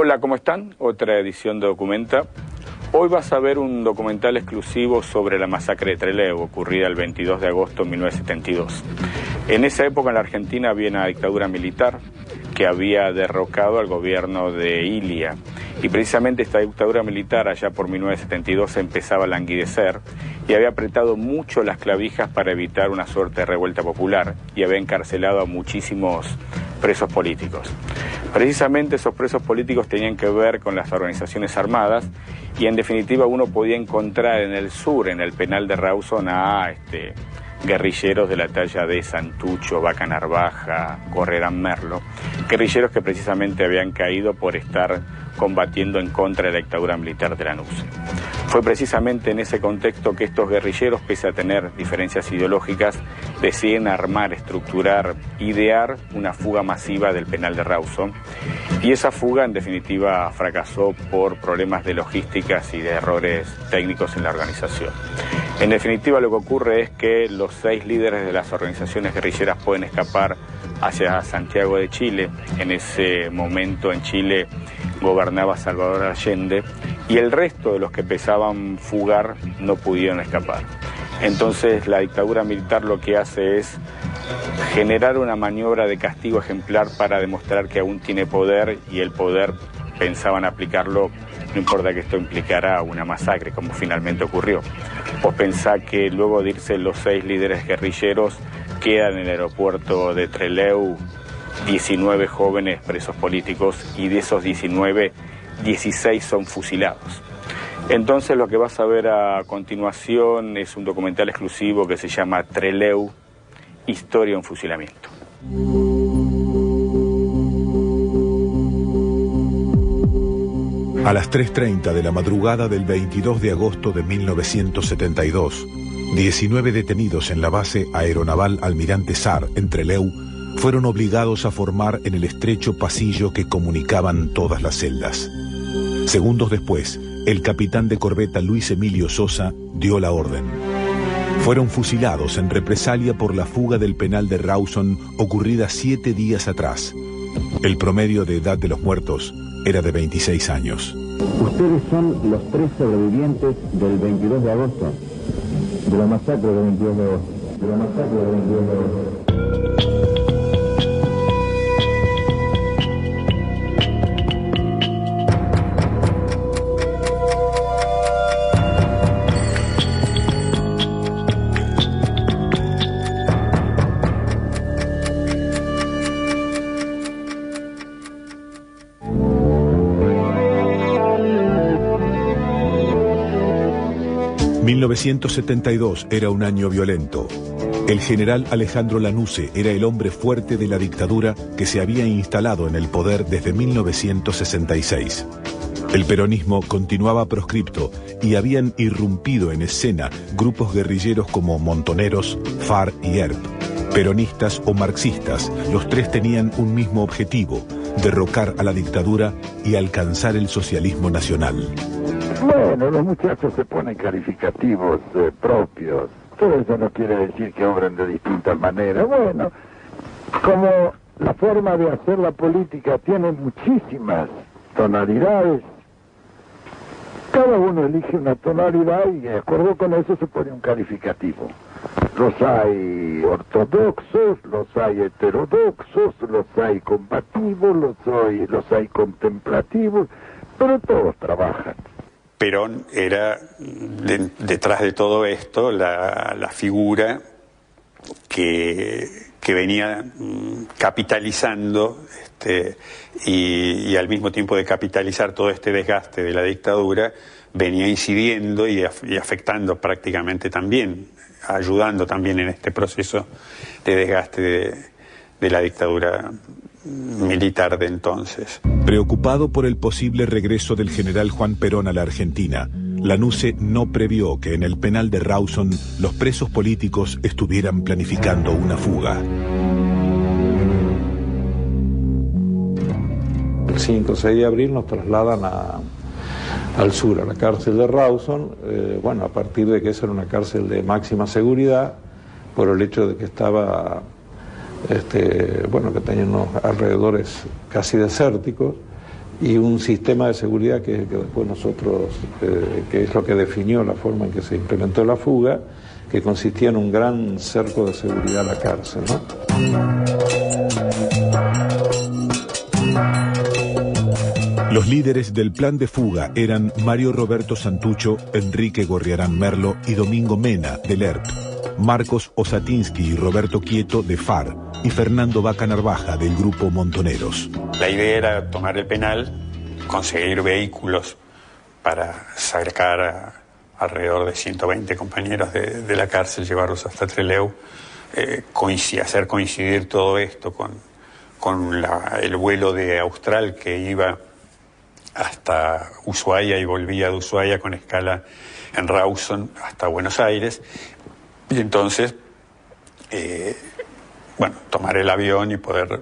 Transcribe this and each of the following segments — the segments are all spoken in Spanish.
Hola, ¿cómo están? Otra edición de Documenta. Hoy vas a ver un documental exclusivo sobre la masacre de Trelew, ocurrida el 22 de agosto de 1972. En esa época en la Argentina había una dictadura militar que había derrocado al gobierno de Ilia. Y precisamente esta dictadura militar allá por 1972 empezaba a languidecer y había apretado mucho las clavijas para evitar una suerte de revuelta popular y había encarcelado a muchísimos presos políticos. Precisamente esos presos políticos tenían que ver con las organizaciones armadas y en definitiva uno podía encontrar en el sur, en el penal de Rawson, a guerrilleros de la talla de Santucho, Vaca Narvaja, Gorrerán Merlo, guerrilleros que precisamente habían caído por estar combatiendo en contra de la dictadura militar de la NUCE. Fue precisamente en ese contexto que estos guerrilleros, pese a tener diferencias ideológicas, deciden armar, estructurar, idear una fuga masiva del penal de Rawson. Y esa fuga, en definitiva, fracasó por problemas de logísticas y de errores técnicos en la organización. En definitiva, lo que ocurre es que los 6 líderes de las organizaciones guerrilleras pueden escapar hacia Santiago de Chile. En ese momento en Chile gobernaba Salvador Allende y el resto de los que pensaban fugar no pudieron escapar. Entonces la dictadura militar lo que hace es generar una maniobra de castigo ejemplar para demostrar que aún tiene poder, y el poder pensaban aplicarlo, no importa que esto implicara una masacre, como finalmente ocurrió. Vos pensá que luego de irse los 6 líderes guerrilleros, quedan en el aeropuerto de Trelew 19 jóvenes presos políticos, y de esos 19, 16 son fusilados. Entonces lo que vas a ver a continuación es un documental exclusivo que se llama Trelew, Historia de un fusilamiento. A las 3:30 de la madrugada del 22 de agosto de 1972, 19 detenidos en la base aeronaval Almirante Sar, en Trelew, fueron obligados a formar en el estrecho pasillo que comunicaban todas las celdas. Segundos después, el capitán de corbeta Luis Emilio Sosa dio la orden. Fueron fusilados en represalia por la fuga del penal de Rawson ocurrida 7 días atrás. El promedio de edad de los muertos era de 26 años. Ustedes son los 3 sobrevivientes del 22 de agosto, de la masacre del 22 de agosto, de la masacre del 22 de agosto. ...1972 era un año violento. El general Alejandro Lanusse era el hombre fuerte de la dictadura que se había instalado en el poder desde 1966. El peronismo continuaba proscripto y habían irrumpido en escena grupos guerrilleros como Montoneros, FARC y ERP. Peronistas o marxistas, los 3 tenían un mismo objetivo: derrocar a la dictadura y alcanzar el socialismo nacional. Bueno, los muchachos se ponen calificativos propios. Todo eso no quiere decir que obren de distintas maneras. Bueno, como la forma de hacer la política tiene muchísimas tonalidades, cada uno elige una tonalidad y de acuerdo con eso se pone un calificativo. Los hay ortodoxos, los hay heterodoxos, los hay combativos, los hay contemplativos, pero todos trabajan. Perón era, detrás de todo esto, la figura que venía capitalizando y al mismo tiempo de capitalizar todo este desgaste de la dictadura, venía incidiendo y afectando prácticamente también, ayudando también en este proceso de desgaste de la dictadura militar de entonces. Preocupado por el posible regreso del general Juan Perón a la Argentina, Lanusse no previó que en el penal de Rawson los presos políticos estuvieran planificando una fuga. El 5 o 6 de abril nos trasladan al sur, a la cárcel de Rawson, a partir de que esa era una cárcel de máxima seguridad, por el hecho de que estaba que tenía unos alrededores casi desérticos, y un sistema de seguridad que después nosotros, que es lo que definió la forma en que se implementó la fuga, que consistía en un gran cerco de seguridad a la cárcel, ¿no? Los líderes del plan de fuga eran Mario Roberto Santucho, Enrique Gorriarán Merlo y Domingo Mena, del ERP, Marcos Osatinsky y Roberto Quieto, de FAR, y Fernando Vaca Narvaja, del grupo Montoneros. La idea era tomar el penal, conseguir vehículos para sacar a alrededor de 120 compañeros de la cárcel, llevarlos hasta Trelew, hacer coincidir todo esto con el vuelo de Austral que iba hasta Ushuaia y volvía de Ushuaia con escala en Rawson hasta Buenos Aires, y entonces tomar el avión y poder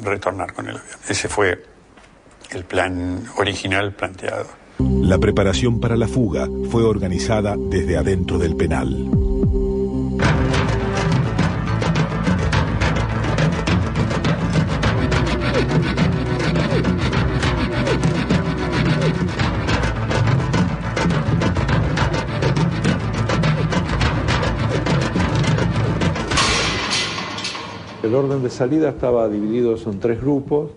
retornar con el avión. Ese fue el plan original planteado. La preparación para la fuga fue organizada desde adentro del penal. El orden de salida estaba dividido en 3 grupos.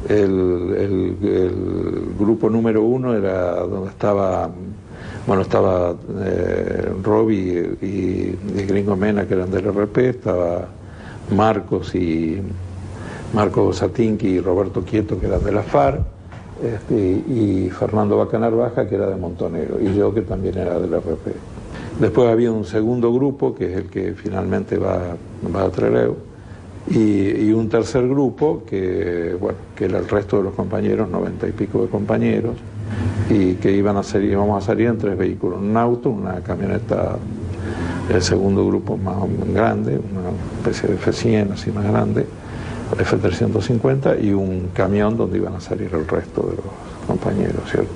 El grupo número 1 era donde estaba Robbie y Gringo Mena, que eran del RP, estaba Marcos Satinki y Roberto Quieto, que eran de la FAR, y Fernando Vaca Narvaja, que era de Montonero, y yo, que también era del RP. Después había un segundo grupo, que es el que finalmente va a Trelew, y un tercer grupo que era el resto de los compañeros, 90 y pico de compañeros, y que íbamos a salir en 3 vehículos: un auto, una camioneta, el segundo grupo más grande, una especie de F100 así más grande, F350, y un camión donde iban a salir el resto de los compañeros, ¿cierto?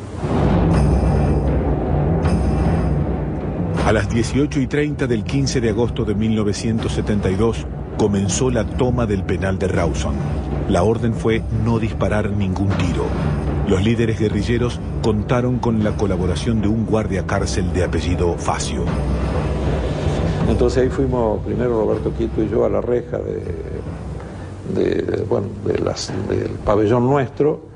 A las 18:30 del 15 de agosto de 1972 comenzó la toma del penal de Rawson. La orden fue no disparar ningún tiro. Los líderes guerrilleros contaron con la colaboración de un guardia cárcel de apellido Facio. Entonces ahí fuimos primero Roberto Quieto y yo a la reja del pabellón nuestro.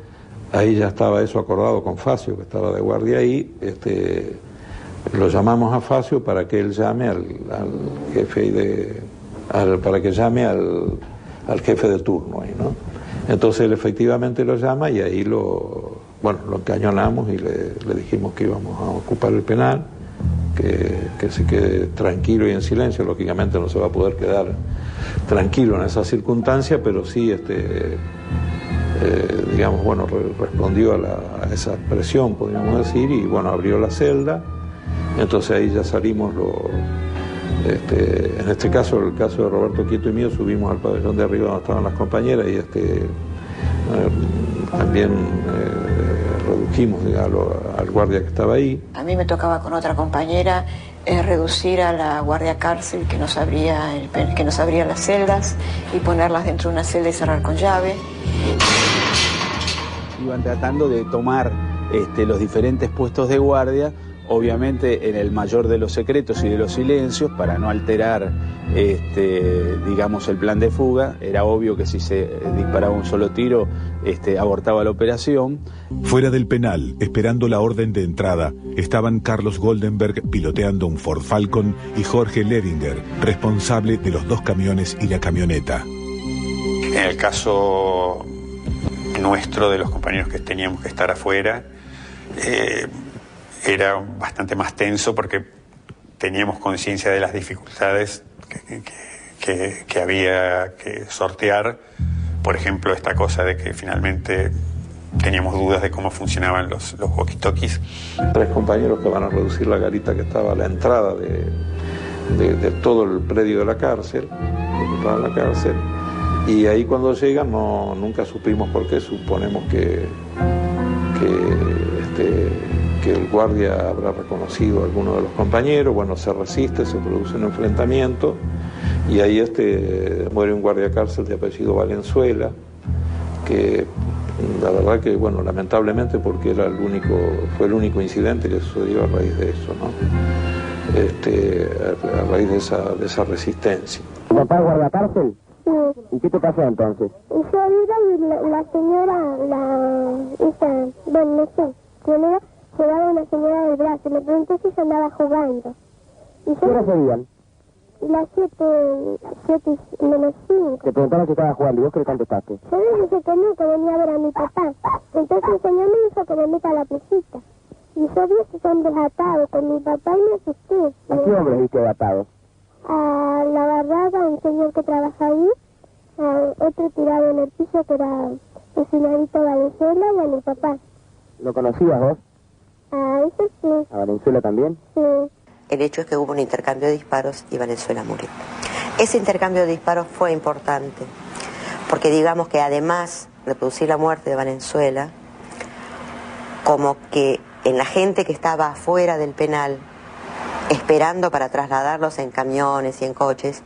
Ahí ya estaba eso acordado con Facio, que estaba de guardia ahí. Lo llamamos a Facio para que él llame al jefe al jefe de turno ahí, ¿no? Entonces él efectivamente lo llama y ahí lo encañonamos y le dijimos que íbamos a ocupar el penal, que se quede tranquilo y en silencio. Lógicamente no se va a poder quedar tranquilo en esa circunstancia, pero sí respondió a esa presión, podríamos decir, y abrió la celda. Entonces ahí ya salimos en este caso, el caso de Roberto Quieto y mío, subimos al pabellón de arriba donde estaban las compañeras y también redujimos al guardia que estaba ahí. A mí me tocaba con otra compañera reducir a la guardia cárcel que nos abría las celdas y ponerlas dentro de una celda y cerrar con llave. Iban tratando de tomar los diferentes puestos de guardia, obviamente en el mayor de los secretos y de los silencios, para no alterar el plan de fuga. Era obvio que si se disparaba un solo tiro abortaba la operación. Fuera del penal, esperando la orden de entrada, estaban Carlos Goldenberg piloteando un Ford Falcon y Jorge Ledinger, responsable de los 2 camiones y la camioneta. En el caso nuestro, de los compañeros que teníamos que estar afuera, era bastante más tenso porque teníamos conciencia de las dificultades que había que sortear. Por ejemplo, esta cosa de que finalmente teníamos dudas de cómo funcionaban los walkie-talkies. 3 compañeros que van a reducir la garita que estaba a la entrada de todo el predio de la cárcel, y ahí cuando llegan nunca supimos por qué. Suponemos que el guardia habrá reconocido a alguno de los compañeros. Se resiste, se produce un enfrentamiento y ahí muere un guardia cárcel de apellido Valenzuela, que La verdad que, bueno, lamentablemente, porque fue el único incidente que sucedió a raíz de eso, ¿no? A raíz de esa resistencia. ¿Tu papá es guardacárcel? Sí. ¿Y qué te pasó entonces? Y yo iba y la señora, bueno, no sé, quién era, llevaba una señora del brazo. Le pregunté si yo andaba jugando. Y ¿Qué hora serían? Las 7 menos 5. Te preguntaron si estaba jugando y vos qué le contestaste. Yo le dije que no, que venía a ver a mi papá. Entonces el señor me dijo que me meta a la placita. Y yo vi ese hombre atado con mi papá y me asusté. ¿A qué hombres viste atados? A la barrada, un señor que trabaja ahí, a otro tirado en el piso que era el señorito Valenzuela y a mi papá. ¿Lo conocías vos? A eso sí. ¿A Valenzuela también? Sí. El hecho es que hubo un intercambio de disparos y Valenzuela murió. Ese intercambio de disparos fue importante, porque digamos que además de producir la muerte de Valenzuela, como que en la gente que estaba afuera del penal, esperando para trasladarlos en camiones y en coches,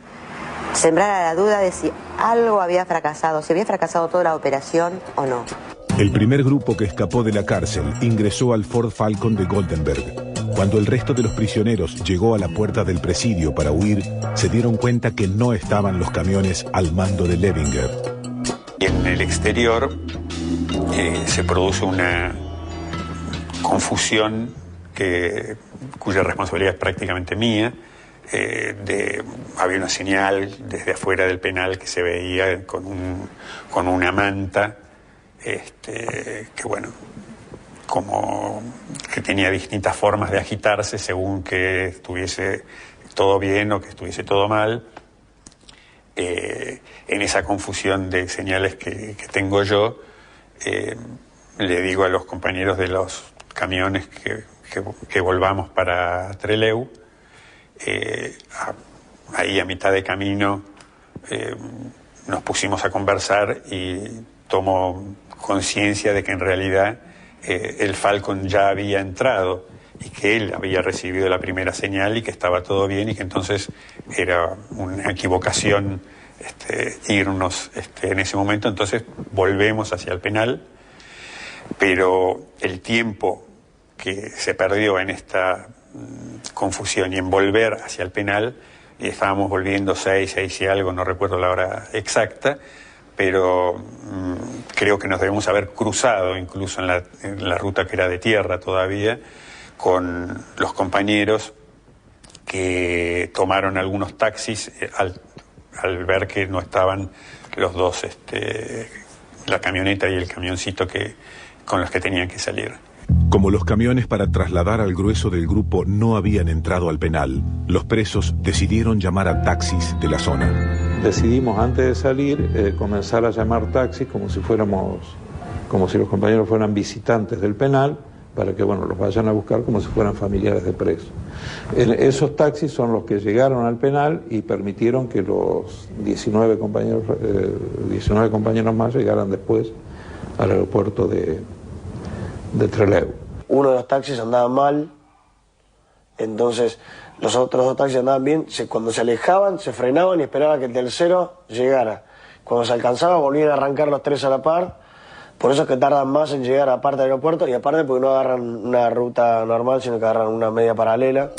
sembrara la duda de si algo había fracasado, si había fracasado toda la operación o no. El primer grupo que escapó de la cárcel ingresó al Ford Falcon de Goldenberg. Cuando el resto de los prisioneros llegó a la puerta del presidio para huir, se dieron cuenta que no estaban los camiones al mando de Levinger. Y en el exterior se produce una confusión cuya responsabilidad es prácticamente mía. Había una señal desde afuera del penal que se veía con una manta que bueno, como que tenía distintas formas de agitarse según que estuviese todo bien o que estuviese todo mal. En esa confusión de señales que tengo yo, le digo a los compañeros de los camiones que volvamos para Trelew. Ahí a mitad de camino nos pusimos a conversar y tomo conciencia de que en realidad el Falcon ya había entrado y que él había recibido la primera señal y que estaba todo bien y que entonces era una equivocación irnos en ese momento. Entonces volvemos hacia el penal, pero el tiempo que se perdió en esta confusión y en volver hacia el penal, y estábamos volviendo 6 y algo, no recuerdo la hora exacta, pero creo que nos debemos haber cruzado incluso en la ruta que era de tierra todavía, con los compañeros que tomaron algunos taxis al ver que no estaban los dos, la camioneta y el camioncito con los que tenían que salir. Como los camiones para trasladar al grueso del grupo no habían entrado al penal, los presos decidieron llamar a taxis de la zona. Decidimos antes de salir comenzar a llamar taxis como si los compañeros fueran visitantes del penal, para que bueno, los vayan a buscar como si fueran familiares de presos. Esos taxis son los que llegaron al penal y permitieron que los 19 compañeros más llegaran después al aeropuerto de Trelew. Uno de los taxis andaba mal, entonces los otros 2 taxis andaban bien. Cuando se alejaban, se frenaban y esperaban que el tercero llegara. Cuando se alcanzaba, volvían a arrancar los 3 a la par. Por eso es que tardan más en llegar aparte del aeropuerto y aparte porque no agarran una ruta normal, sino que agarran una media paralela.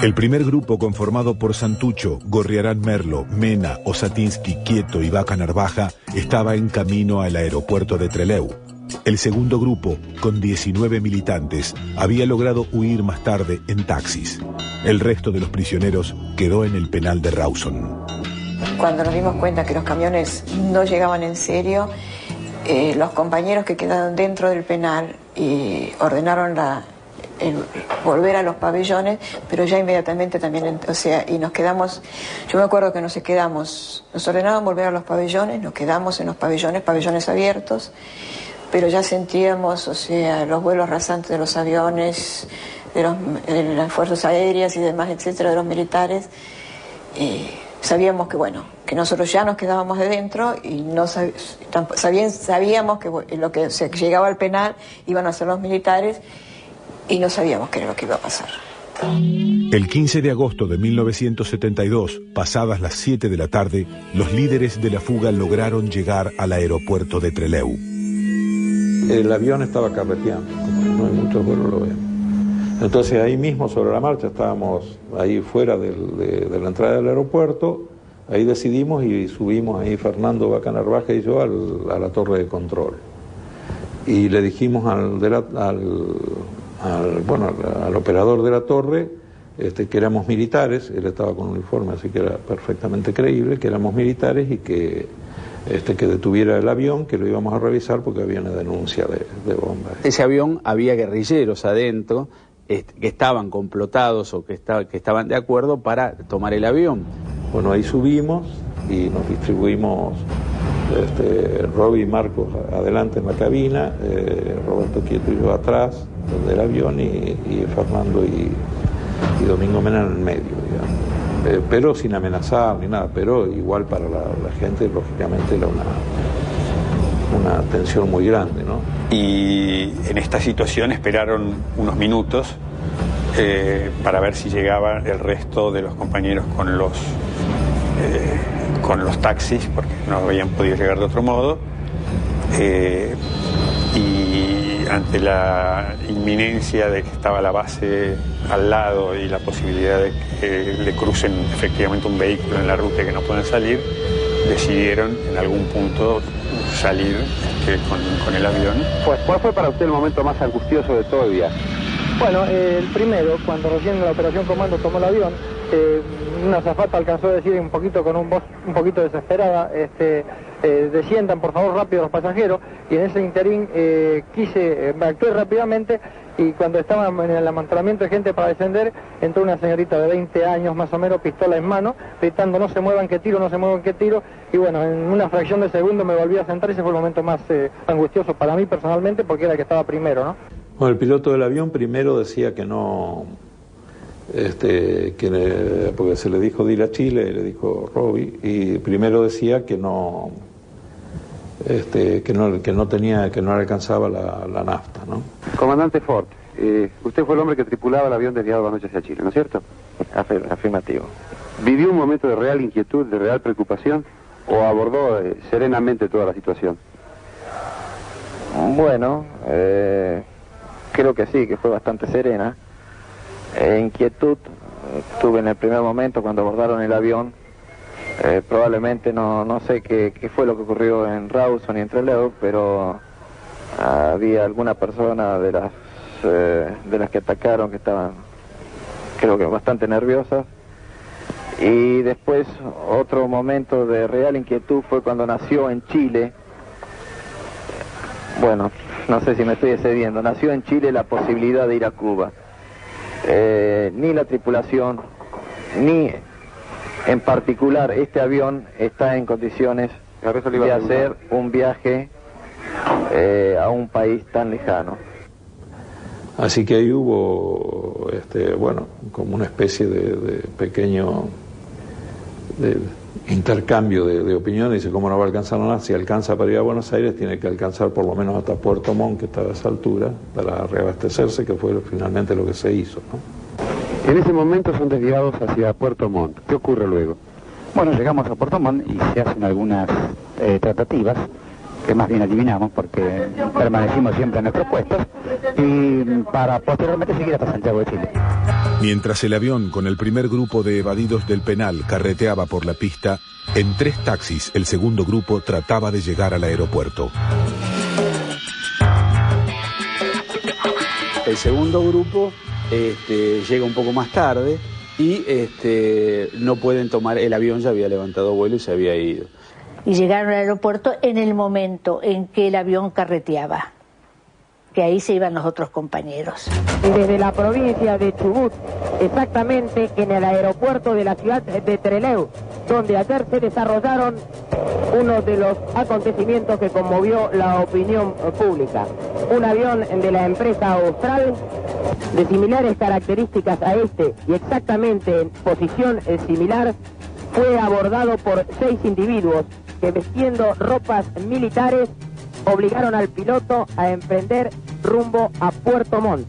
El primer grupo, conformado por Santucho, Gorriarán Merlo, Mena, Osatinsky, Quieto y Vaca Narvaja, estaba en camino al aeropuerto de Trelew. El segundo grupo, con 19 militantes, había logrado huir más tarde en taxis. El resto de los prisioneros quedó en el penal de Rawson. Cuando nos dimos cuenta que los camiones no llegaban en serio, los compañeros que quedaron dentro del penal ordenaron volver a los pabellones, pero ya inmediatamente también, y nos quedamos, yo me acuerdo que nos ordenaron volver a los pabellones, nos quedamos en los pabellones abiertos, pero ya sentíamos, los vuelos rasantes de los aviones, de las fuerzas aéreas y demás, etcétera, de los militares. Sabíamos que nosotros ya nos quedábamos de dentro y no sabíamos que lo que llegaba al penal iban a ser los militares y no sabíamos qué era lo que iba a pasar. El 15 de agosto de 1972, pasadas las 7 de la tarde, los líderes de la fuga lograron llegar al aeropuerto de Trelew. El avión estaba carreteando, como no hay muchos vuelos lo ven. Entonces ahí mismo sobre la marcha estábamos ahí fuera de la entrada del aeropuerto, ahí decidimos y subimos ahí Fernando Vaca Narvaja y yo a la torre de control. Y le dijimos al operador de la torre que éramos militares, él estaba con uniforme, así que era perfectamente creíble que éramos militares y que detuviera el avión, que lo íbamos a revisar porque había una denuncia de bomba. Ese avión había guerrilleros adentro que estaban complotados o que estaban de acuerdo para tomar el avión. Bueno, ahí subimos y nos distribuimos, Roby y Marcos adelante en la cabina, Roberto Quieto y yo atrás del avión y Fernando y Domingo Mena en el medio, digamos. Pero sin amenazar ni nada, pero igual para la gente lógicamente era una tensión muy grande, ¿no? Y en esta situación esperaron unos minutos para ver si llegaba el resto de los compañeros con los taxis, porque no habían podido llegar de otro modo, y ante la inminencia de que estaba la base al lado y la posibilidad de que le crucen efectivamente un vehículo en la ruta y que no puedan salir, decidieron en algún punto salir con el avión. Pues, ¿cuál fue para usted el momento más angustioso de todo el viaje? Bueno, el primero, cuando recién la operación Comando tomó el avión, una azafata alcanzó a decir un poquito con un voz un poquito desesperada, desciendan por favor rápido los pasajeros, y en ese interín actué rápidamente, y cuando estaba en el amontonamiento de gente para descender, entró una señorita de 20 años más o menos, pistola en mano, gritando no se muevan que tiro, no se muevan que tiro, y bueno, en una fracción de segundo me volví a sentar, y ese fue el momento más angustioso para mí personalmente, porque era el que estaba primero, ¿no? Bueno, el piloto del avión primero decía que no, porque se le dijo de ir a Chile, le dijo Roby, y primero decía que no alcanzaba la nafta, ¿no? Comandante Ford, usted fue el hombre que tripulaba el avión desviado anoche hacia Chile, ¿no es cierto? Afirmativo. ¿Vivió un momento de real inquietud, de real preocupación, o abordó serenamente toda la situación? Bueno, creo que sí, que fue bastante serena. Inquietud tuve en el primer momento cuando abordaron el avión. Probablemente no sé qué fue lo que ocurrió en Rawson y en Trelew, pero había alguna persona de las que atacaron que estaban, creo que bastante nerviosas. Y después otro momento de real inquietud fue cuando nació en Chile. Bueno, no sé si me estoy excediendo. Nació en Chile la posibilidad de ir a Cuba. Ni la tripulación, ni en particular este avión está en condiciones de hacer un viaje a un país tan lejano. Así que ahí hubo, como una especie de pequeño intercambio de opiniones. Dice, ¿cómo no va a alcanzar nada? Si alcanza para ir a Buenos Aires, tiene que alcanzar por lo menos hasta Puerto Montt, que estaba a esa altura, para reabastecerse, que fue finalmente lo que se hizo, ¿no? En ese momento son desviados hacia Puerto Montt. ¿Qué ocurre luego? Bueno, llegamos a Puerto Montt y se hacen algunas tratativas, que más bien adivinamos porque permanecimos siempre en nuestros puestos, y para posteriormente seguir hasta Santiago de Chile. Mientras el avión con el primer grupo de evadidos del penal carreteaba por la pista, en 3 taxis el segundo grupo trataba de llegar al aeropuerto. El segundo grupo llega un poco más tarde y no pueden tomar, el avión ya había levantado vuelo y se había ido. Y llegaron al aeropuerto en el momento en que el avión carreteaba, que ahí se iban los otros compañeros. Desde la provincia de Chubut, exactamente en el aeropuerto de la ciudad de Trelew, donde ayer se desarrollaron uno de los acontecimientos que conmovió la opinión pública. Un avión de la empresa Austral, de similares características a este y exactamente en posición similar, fue abordado por 6 individuos que, vestiendo ropas militares, obligaron al piloto a emprender rumbo a Puerto Montt.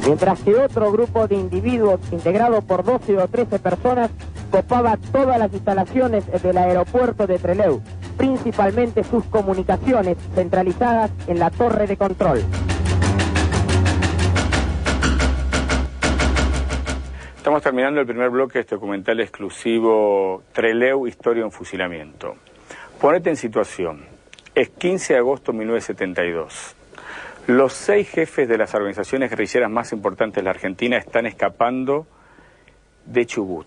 mientras que otro grupo de individuos integrado por 12 o 13 personas copaba todas las instalaciones del aeropuerto de Trelew, principalmente sus comunicaciones centralizadas en la torre de control. Estamos terminando el primer bloque de este documental exclusivo Trelew, historia en fusilamiento. Ponete en situación. Es 15 de agosto de 1972. Los 6 jefes de las organizaciones guerrilleras más importantes de la Argentina están escapando de Chubut.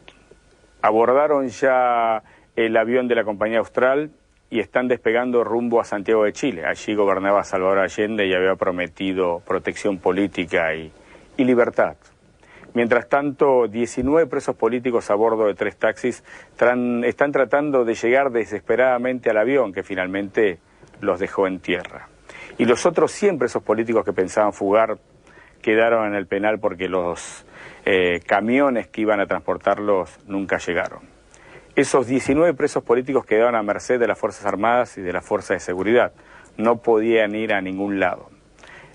Abordaron ya el avión de la Compañía Austral y están despegando rumbo a Santiago de Chile. Allí gobernaba Salvador Allende y había prometido protección política y libertad. Mientras tanto, 19 presos políticos a bordo de 3 taxis están tratando de llegar desesperadamente al avión que finalmente los dejó en tierra. Y los otros 100 presos políticos que pensaban fugar quedaron en el penal porque los camiones que iban a transportarlos nunca llegaron. Esos 19 presos políticos quedaron a merced de las Fuerzas Armadas y de las Fuerzas de Seguridad. No podían ir a ningún lado.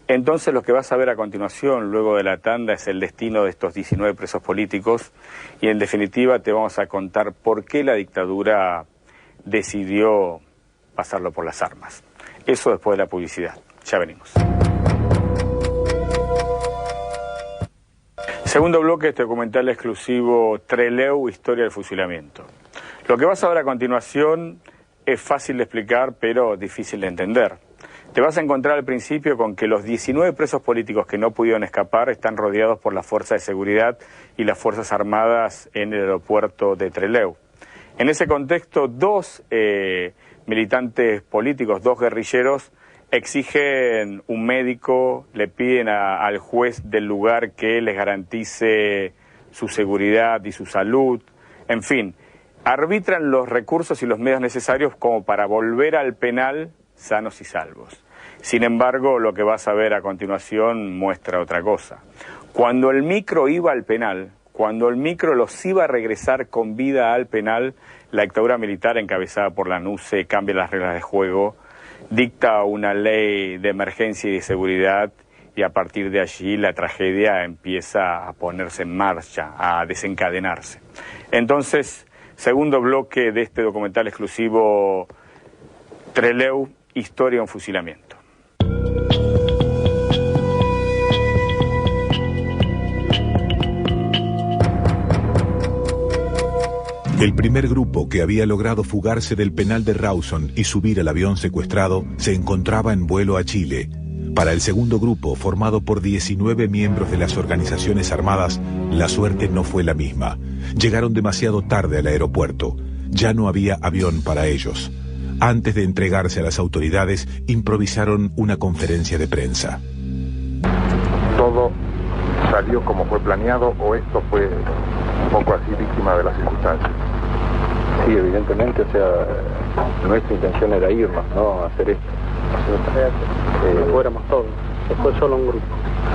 Entonces lo que vas a ver a continuación, luego de la tanda, es el destino de estos 19 presos políticos y en definitiva te vamos a contar por qué la dictadura decidió pasarlo por las armas. Eso después de la publicidad. Ya venimos. Segundo bloque de este documental exclusivo Trelew, historia del fusilamiento. Lo que vas a ver a continuación es fácil de explicar, pero difícil de entender. Te vas a encontrar al principio con que los 19 presos políticos que no pudieron escapar están rodeados por las fuerzas de seguridad y las Fuerzas Armadas en el aeropuerto de Trelew. En ese contexto, 2 militantes políticos, 2 guerrilleros, exigen un médico, le piden al juez del lugar que les garantice su seguridad y su salud, en fin, arbitran los recursos y los medios necesarios como para volver al penal sanos y salvos. Sin embargo, lo que vas a ver a continuación muestra otra cosa. Cuando el micro iba al penal, cuando el micro los iba a regresar con vida al penal, la dictadura militar encabezada por la NUCE cambia las reglas de juego, dicta una ley de emergencia y de seguridad y a partir de allí la tragedia empieza a ponerse en marcha, a desencadenarse. Entonces, segundo bloque de este documental exclusivo Trelew, historia en fusilamiento. El primer grupo que había logrado fugarse del penal de Rawson y subir al avión secuestrado se encontraba en vuelo a Chile. Para el segundo grupo, formado por 19 miembros de las organizaciones armadas, la suerte no fue la misma. Llegaron demasiado tarde al aeropuerto. Ya no había avión para ellos. Antes de entregarse a las autoridades, improvisaron una conferencia de prensa. ¿Todo salió como fue planeado o esto fue un poco así víctima de las circunstancias? Sí, evidentemente, o sea, nuestra intención era irnos, ¿no? A hacer esto. No fuéramos todos, se fue solo un grupo.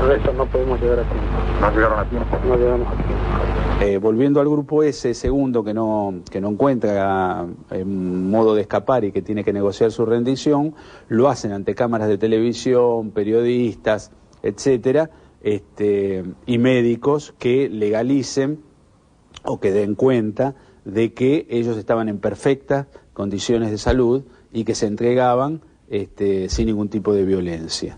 El resto no podemos llegar a tiempo. ¿No llegaron a tiempo? No llegamos a tiempo. Volviendo al grupo ese segundo que no encuentra modo de escapar y que tiene que negociar su rendición, lo hacen ante cámaras de televisión, periodistas, etcétera, y médicos que legalicen o que den cuenta de que ellos estaban en perfectas condiciones de salud y que se entregaban sin ningún tipo de violencia.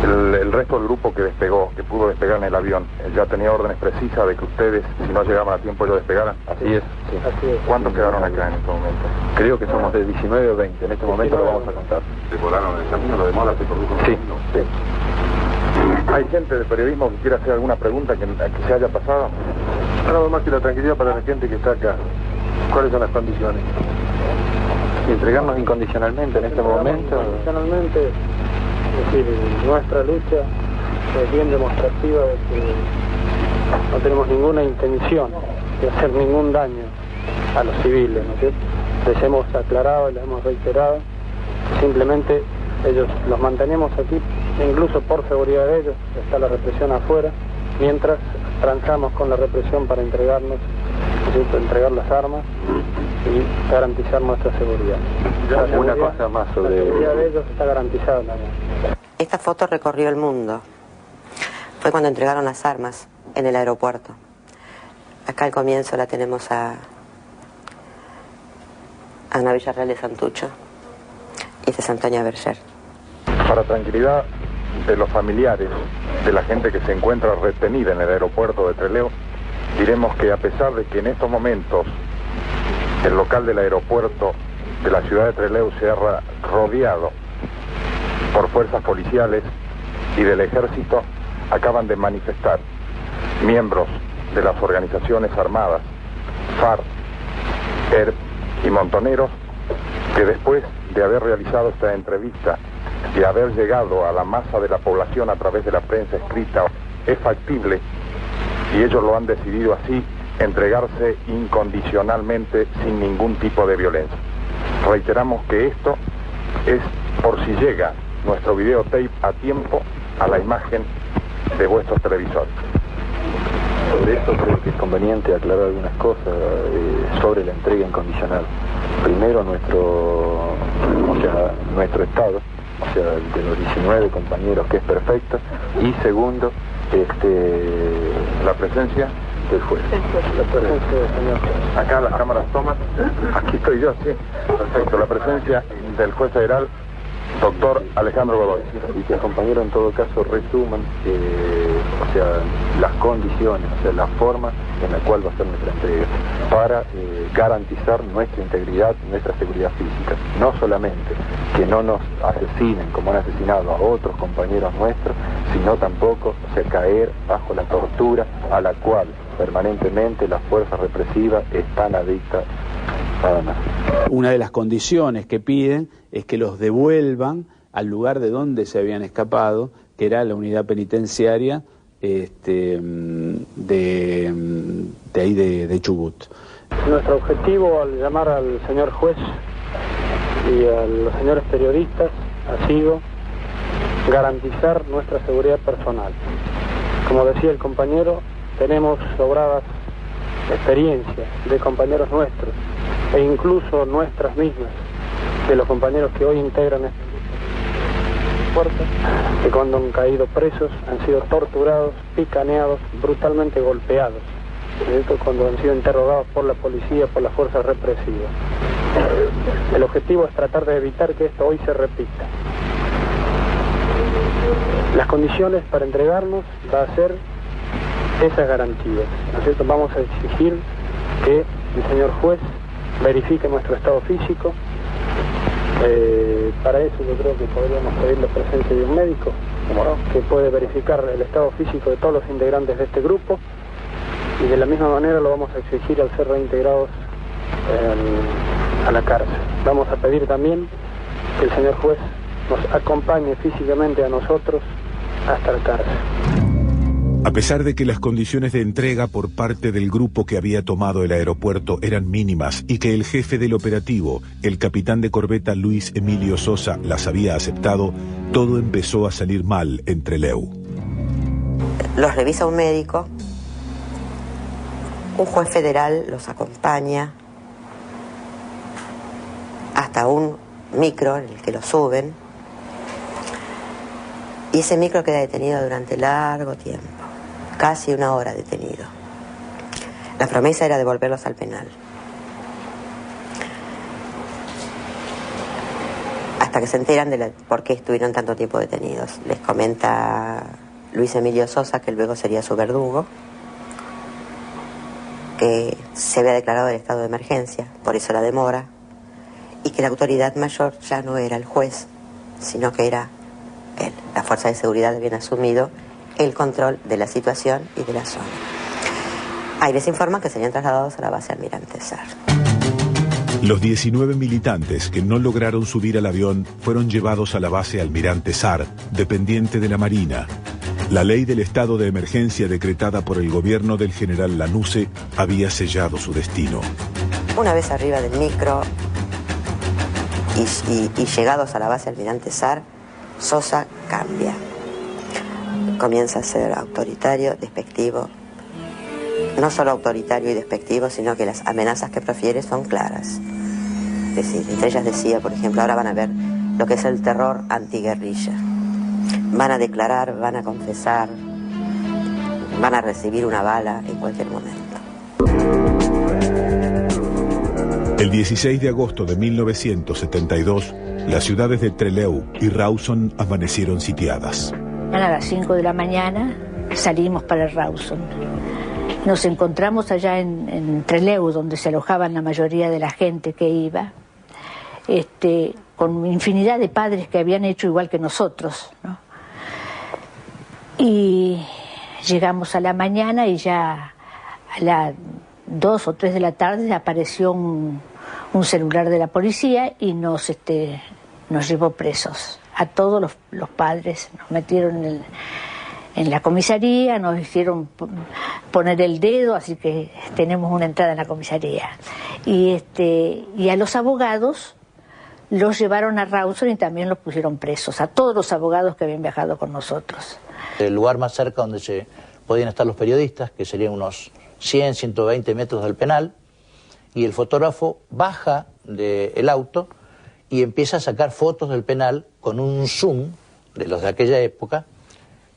El resto del grupo que despegó, que pudo despegar en el avión, ya tenía órdenes precisas de que ustedes, si no llegaban a tiempo, ellos despegaran. Así es. Sí. Así es. ¿Cuántos quedaron acá en este momento? Creo que somos de 19 o 20, en este momento lo vamos a contar. ¿Se volaron el camino? ¿Lo demora se produjo un camino? Sí. ¿Hay gente de periodismo que quiera hacer alguna pregunta que se haya pasado? Nada más que la tranquilidad para la gente que está acá. ¿Cuáles son las condiciones? Y entregarnos incondicionalmente en este momento. Incondicionalmente, es decir, nuestra lucha es bien demostrativa de que no tenemos ninguna intención de hacer ningún daño a los civiles, ¿no es cierto? Les hemos aclarado y les hemos reiterado, simplemente ellos los mantenemos aquí, incluso por seguridad de ellos, está la represión afuera, mientras transamos con la represión para entregarnos, entregar las armas y garantizar nuestra seguridad. Una cosa más sobre... La seguridad de ellos está garantizada también. Esta foto recorrió el mundo. fue cuando entregaron las armas en el aeropuerto. Acá al comienzo la tenemos a Ana Villarreal de Santucho y de Santoña Berger. Para tranquilidad de los familiares de la gente que se encuentra retenida en el aeropuerto de Trelew, diremos que a pesar de que en estos momentos el local del aeropuerto de la ciudad de Trelew se ha rodeado por fuerzas policiales y del ejército, acaban de manifestar miembros de las organizaciones armadas, FARC, ERP y Montoneros, que después de haber realizado esta entrevista y haber llegado a la masa de la población a través de la prensa escrita, es factible, y ellos lo han decidido así, entregarse incondicionalmente sin ningún tipo de violencia. Reiteramos que esto es por si llega nuestro videotape a tiempo a la imagen de vuestros televisores. Sobre esto creo que es conveniente aclarar algunas cosas sobre la entrega incondicional. Primero nuestro estado, o sea, de los 19 compañeros, que es perfecto, y segundo, la presencia del juez. La presencia del señor juez. Acá las cámaras toman. Aquí estoy yo, sí. Perfecto. La presencia del juez federal, doctor Alejandro Godoy. Y que el compañero en todo caso resuman, o sea, las condiciones, o sea, la forma en la cual va a ser nuestra entrega, para garantizar nuestra integridad, nuestra seguridad física. No solamente que no nos asesinen como han asesinado a otros compañeros nuestros, sino tampoco, o sea, caer bajo la tortura a la cual permanentemente las fuerzas represivas están adictas. Nada más. Una de las condiciones que piden es que los devuelvan al lugar de donde se habían escapado, que era la unidad penitenciaria de ahí de Chubut. Nuestro objetivo al llamar al señor juez y a los señores periodistas ha sido garantizar nuestra seguridad personal. Como decía el compañero, tenemos sobradas experiencias de compañeros nuestros e incluso nuestras mismas, de los compañeros que hoy integran este fuerza, que cuando han caído presos han sido torturados, picaneados, brutalmente golpeados, cuando han sido interrogados por la policía, por las fuerzas represivas. El objetivo es tratar de evitar que esto hoy se repita. Las condiciones para entregarnos va a ser esas garantías, ¿no es cierto? Vamos a exigir que el señor juez verifique nuestro estado físico. Para eso yo creo que podríamos pedir la presencia de un médico, que puede verificar el estado físico de todos los integrantes de este grupo, y de la misma manera lo vamos a exigir al ser reintegrados a la cárcel. Vamos a pedir también que el señor juez nos acompañe físicamente a nosotros hasta la cárcel. A pesar de que las condiciones de entrega por parte del grupo que había tomado el aeropuerto eran mínimas y que el jefe del operativo, el capitán de corbeta Luis Emilio Sosa, las había aceptado, todo empezó a salir mal en Trelew. Los revisa un médico, un juez federal los acompaña hasta un micro en el que los suben, y ese micro queda detenido durante largo tiempo. Casi una hora detenido. La promesa era devolverlos al penal. Hasta que se enteran de por qué estuvieron tanto tiempo detenidos. Les comenta Luis Emilio Sosa, que luego sería su verdugo, que se había declarado el estado de emergencia, por eso la demora, y que la autoridad mayor ya no era el juez, sino que era él. Las fuerzas de seguridad habían asumido el control de la situación y de la zona. Ahí les informan que serían trasladados a la base Almirante Sar. Los 19 militantes que no lograron subir al avión fueron llevados a la base Almirante Sar, dependiente de la Marina. La ley del estado de emergencia decretada por el gobierno del general Lanusse había sellado su destino. Una vez arriba del micro y llegados a la base Almirante Sar, Sosa cambia. Comienza a ser autoritario, despectivo. No solo autoritario y despectivo, sino que las amenazas que profiere son claras. Es decir, entre ellas decía, por ejemplo, ahora van a ver lo que es el terror antiguerrilla. Van a declarar, van a confesar, van a recibir una bala en cualquier momento. El 16 de agosto de 1972, las ciudades de Trelew y Rawson amanecieron sitiadas. A las 5 de la mañana salimos para Rawson. Nos encontramos allá en Trelew, donde se alojaban la mayoría de la gente que iba, con infinidad de padres que habían hecho igual que nosotros, ¿no? Y llegamos a la mañana y ya a las 2 o 3 de la tarde apareció un celular de la policía y nos llevó presos. A todos los padres nos metieron en la comisaría, nos hicieron poner el dedo, así que tenemos una entrada en la comisaría. Y a los abogados los llevaron a Rawson y también los pusieron presos, a todos los abogados que habían viajado con nosotros. El lugar más cerca donde se podían estar los periodistas, que serían unos 100, 120 metros del penal, y el fotógrafo baja del auto y empieza a sacar fotos del penal con un zoom de los de aquella época.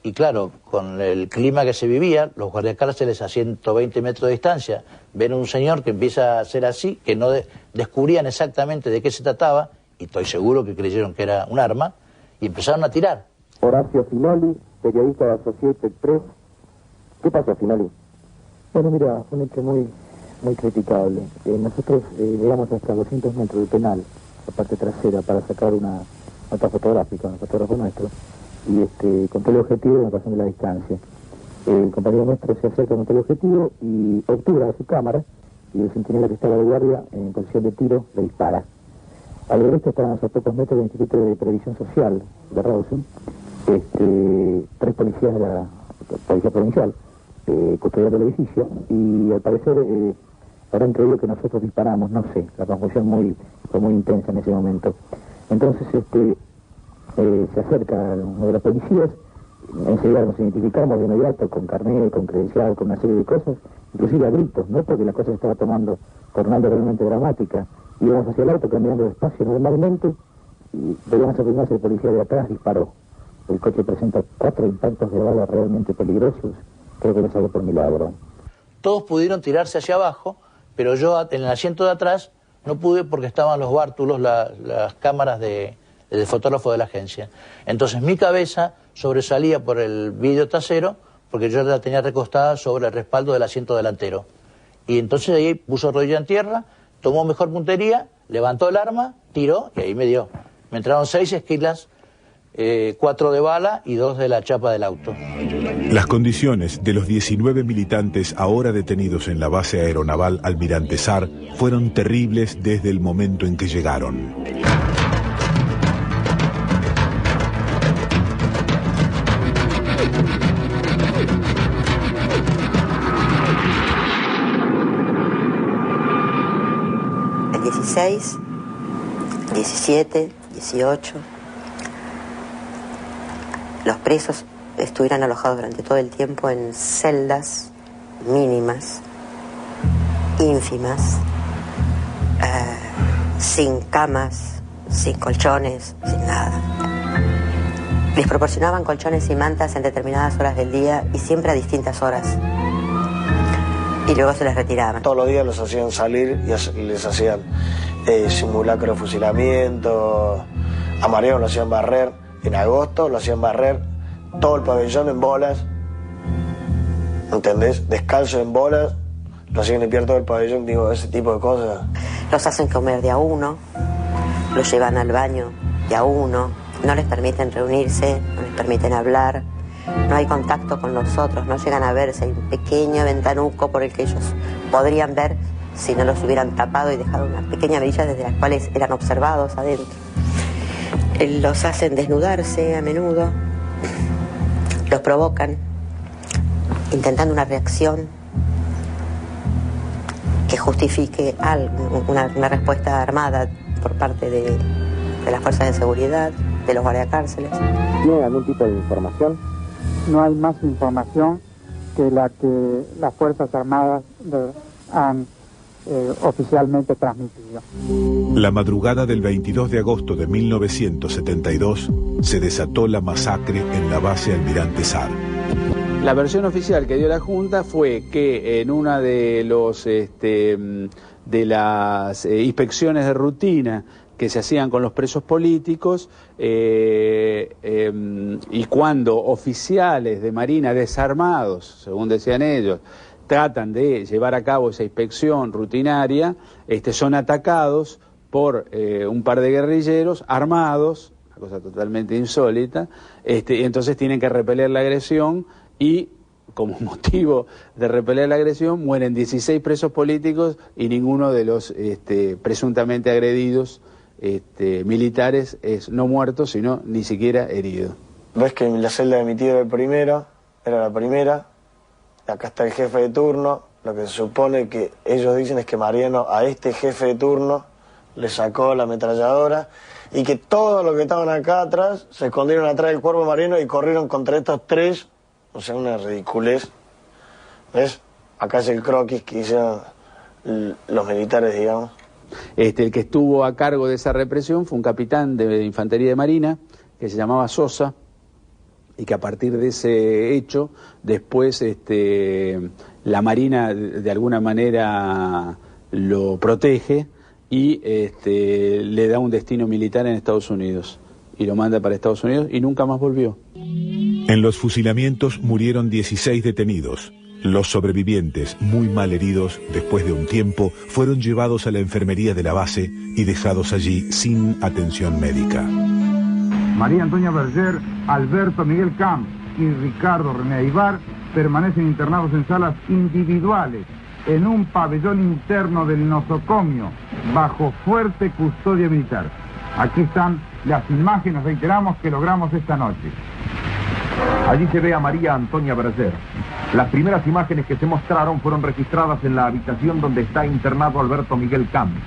Y claro, con el clima que se vivía, los guardiacárceles a 120 metros de distancia ven a un señor que empieza a hacer así, que no descubrían exactamente de qué se trataba, y estoy seguro que creyeron que era un arma, y empezaron a tirar. Horacio Finoli, periodista de Associated Press. ¿Qué pasó, Finoli? Bueno, mira, fue un hecho muy criticable. Nosotros llegamos hasta 200 metros del penal, la parte trasera, para sacar una nota fotográfica, un fotógrafo nuestro, y con todo el objetivo de pasando la distancia. El compañero nuestro se acerca con todo el objetivo y obtura su cámara, y el centinela que estaba de guardia en posición de tiro le dispara. Al ver esto estaban a pocos metros del Instituto de Previsión Social de Rawson, 3 policías de la Policía Provincial, custodiando el edificio, y al parecer habrán creído que nosotros disparamos, no sé, la confusión fue muy intensa en ese momento. Entonces se acerca uno de los policías, enseguida nos identificamos de inmediato con carnet, con credencial, con una serie de cosas, inclusive a gritos, ¿no? Porque la cosa se estaba tornando realmente dramática. Íbamos hacia el auto caminando despacio normalmente y veíamos a primero el policía de atrás disparó. El coche presenta 4 impactos de bala realmente peligrosos. Creo que no salió por milagro. Todos pudieron tirarse hacia abajo, pero yo en el asiento de atrás no pude porque estaban los bártulos, las cámaras del fotógrafo de la agencia. Entonces mi cabeza sobresalía por el vidrio trasero porque yo la tenía recostada sobre el respaldo del asiento delantero. Y entonces ahí puso rodilla en tierra, tomó mejor puntería, levantó el arma, tiró y ahí me dio. Me entraron 6 esquilas, 4 de bala y 2 de la chapa del auto. Las condiciones de los 19 militantes ahora detenidos en la base aeronaval Almirante Sar fueron terribles desde el momento en que llegaron. El 16, 17, 18... los presos estuvieran alojados durante todo el tiempo en celdas mínimas, ínfimas, sin camas, sin colchones, sin nada. Les proporcionaban colchones y mantas en determinadas horas del día y siempre a distintas horas. Y luego se les retiraban. Todos los días los hacían salir y les hacían simulacro de fusilamiento. A Mariano lo hacían barrer. En agosto lo hacían barrer todo el pabellón en bolas, ¿entendés? Descalzo en bolas, lo hacían limpiar todo el pabellón, digo, ese tipo de cosas. Los hacen comer de a uno, los llevan al baño de a uno, no les permiten reunirse, no les permiten hablar, no hay contacto con los otros, no llegan a verse, hay un pequeño ventanuco por el que ellos podrían ver si no los hubieran tapado y dejado una pequeña brilla desde las cuales eran observados adentro. Los hacen desnudarse a menudo, los provocan, intentando una reacción que justifique una respuesta armada por parte de las fuerzas de seguridad, de los guardiacárceles. ¿Tiene algún tipo de información? No hay más información que la que las Fuerzas Armadas han oficialmente transmitido. La madrugada del 22 de agosto de 1972 se desató la masacre en la base Almirante Sar. La versión oficial que dio la Junta fue que en una de las inspecciones de rutina que se hacían con los presos políticos y cuando oficiales de Marina desarmados, según decían ellos, tratan de llevar a cabo esa inspección rutinaria, son atacados por un par de guerrilleros armados, una cosa totalmente insólita, y entonces tienen que repeler la agresión y como motivo de repeler la agresión mueren 16 presos políticos y ninguno de los presuntamente agredidos militares es no muerto, sino ni siquiera herido. Ves que la celda de mi tío era la primera, acá está el jefe de turno, lo que se supone que ellos dicen es que Mariano a este jefe de turno le sacó la ametralladora y que todos los que estaban acá atrás se escondieron atrás del cuerpo de Mariano y corrieron contra estos tres, o sea, una ridiculez. ¿Ves? Acá es el croquis que hicieron los militares, digamos. El que estuvo a cargo de esa represión fue un capitán de infantería de Marina que se llamaba Sosa y que a partir de ese hecho después la Marina de alguna manera lo protege y le da un destino militar en Estados Unidos y lo manda para Estados Unidos y nunca más volvió. En los fusilamientos murieron 16 detenidos. Los sobrevivientes, muy mal heridos, después de un tiempo, fueron llevados a la enfermería de la base y dejados allí sin atención médica. María Antonia Berger, Alberto Miguel Camps y Ricardo René Aybar permanecen internados en salas individuales en un pabellón interno del nosocomio, bajo fuerte custodia militar. Aquí están las imágenes, reiteramos, que logramos esta noche. Allí se ve a María Antonia Berger. Las primeras imágenes que se mostraron fueron registradas en la habitación donde está internado Alberto Miguel Camps.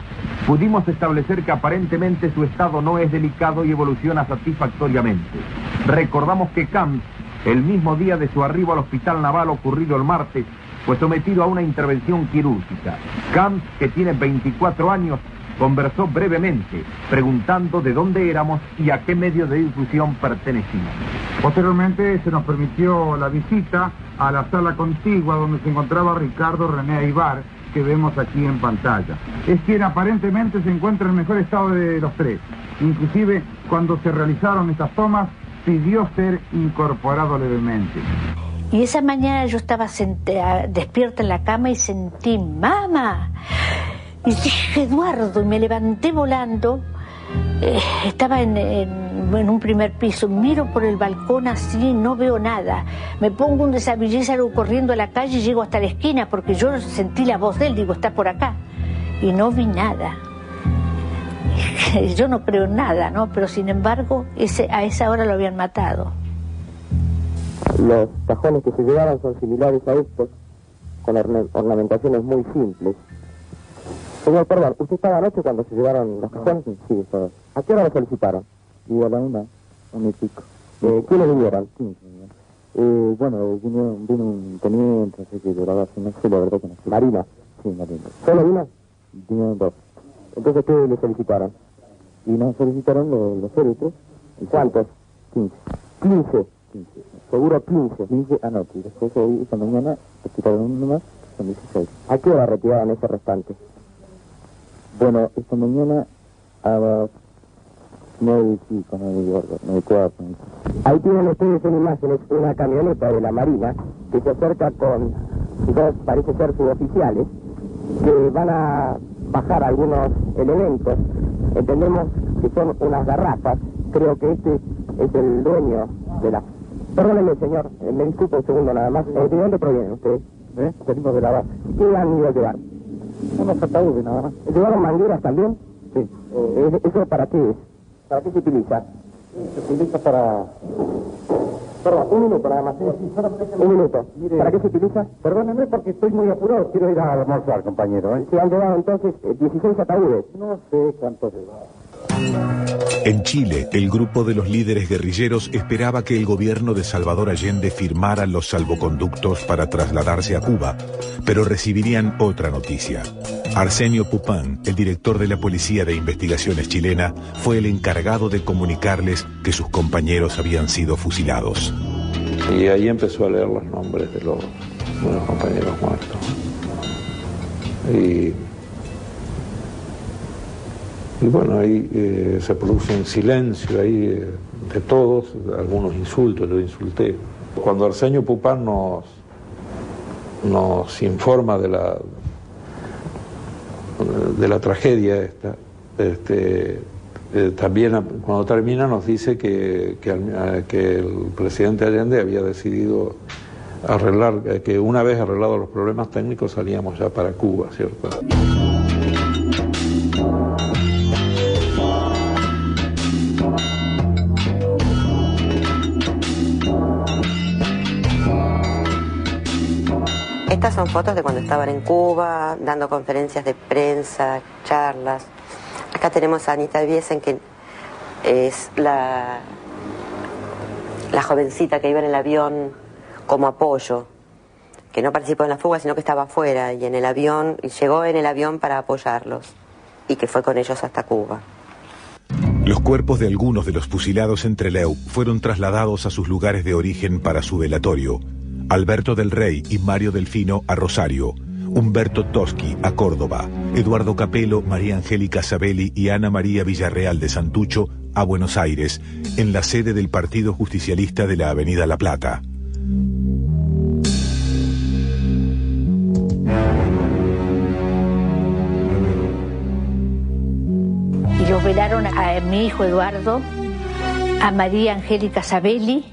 Pudimos establecer que aparentemente su estado no es delicado y evoluciona satisfactoriamente. Recordamos que Camps, el mismo día de su arribo al hospital naval ocurrido el martes, fue sometido a una intervención quirúrgica. Camps, que tiene 24 años, conversó brevemente, preguntando de dónde éramos y a qué medio de difusión pertenecíamos. Posteriormente se nos permitió la visita a la sala contigua donde se encontraba Ricardo René Aybar, que vemos aquí en pantalla. Es quien aparentemente se encuentra en el mejor estado de los tres. Inclusive, cuando se realizaron estas tomas, pidió ser incorporado levemente. Y esa mañana yo estaba despierta en la cama y sentí, ¡mamá! Y dije, Eduardo, y me levanté volando. Estaba en un primer piso, miro por el balcón así, no veo nada. Me pongo un desabillé, salgo corriendo a la calle y llego hasta la esquina porque yo sentí la voz de él, digo, está por acá. Y no vi nada. Yo no creo en nada, ¿no? Pero sin embargo, a esa hora lo habían matado. Los cajones que se llevaban son similares a estos, con ornamentaciones muy simples. Señor, perdón, ¿usted estaba anoche cuando se llevaron los cajones? Sí, estaba. ¿A qué hora lo solicitaron? Y a la 1:00 y pico. ¿Quiénes vinieron? 15. Bueno, vino un teniente, así que yo no sé, la verdad que no sé. ¿Marina? Sí, Marina. ¿Solo vino? Vinieron 2. Entonces, ¿qué le solicitaron? Y nos solicitaron los féretros. ¿Cuántos? 15. 15. Seguro 15. 15 anoche. Y después hoy, esta mañana, retiraron uno más, son 16. ¿A qué hora retiraron ese restante? Bueno, esta mañana a las 9:05, 9:04. Ahí tienen ustedes en imágenes una camioneta de la Marina que se acerca con dos, parece ser suboficiales, que van a bajar algunos elementos. Entendemos que son unas garrafas. Creo que este es el dueño de la... Perdóneme, señor, me disculpo un segundo nada más. ¿De dónde provienen ustedes? Venimos de la base. ¿Qué han ido a llevar? Unos ataúdes nada más. ¿Llevaron mangueras también? Sí. ¿Eso para qué es? ¿Para qué se utiliza? Se utiliza para... Perdón, un minuto nada más. Un minuto. Mire, ¿Para qué se utiliza? Perdóneme porque estoy muy apurado. Quiero ir a almorzar, compañero. Se han llevado entonces 16 ataúdes. No sé cuántos llevaron. En Chile, el grupo de los líderes guerrilleros esperaba que el gobierno de Salvador Allende firmara los salvoconductos para trasladarse a Cuba, pero recibirían otra noticia. Arsenio Pupán, el director de la Policía de Investigaciones chilena, fue el encargado de comunicarles que sus compañeros habían sido fusilados. Y ahí empezó a leer los nombres de los compañeros muertos. Y bueno, ahí se produce un silencio ahí de todos, algunos insultos, yo insulté. Cuando Arsenio Pupán nos informa de la tragedia esta, también cuando termina nos dice que el presidente Allende había decidido arreglar, que una vez arreglados los problemas técnicos salíamos ya para Cuba, ¿cierto? Estas son fotos de cuando estaban en Cuba, dando conferencias de prensa, charlas. Acá tenemos a Anita Biesen, que es la jovencita que iba en el avión como apoyo, que no participó en la fuga, sino que estaba afuera y en el avión, y llegó en el avión para apoyarlos, y que fue con ellos hasta Cuba. Los cuerpos de algunos de los fusilados en Trelew fueron trasladados a sus lugares de origen para su velatorio. Alberto del Rey y Mario Delfino a Rosario, Humberto Toschi a Córdoba, Eduardo Capello, María Angélica Sabelli y Ana María Villarreal de Santucho a Buenos Aires, en la sede del Partido Justicialista de la Avenida La Plata. Y los velaron a mi hijo Eduardo, a María Angélica Sabelli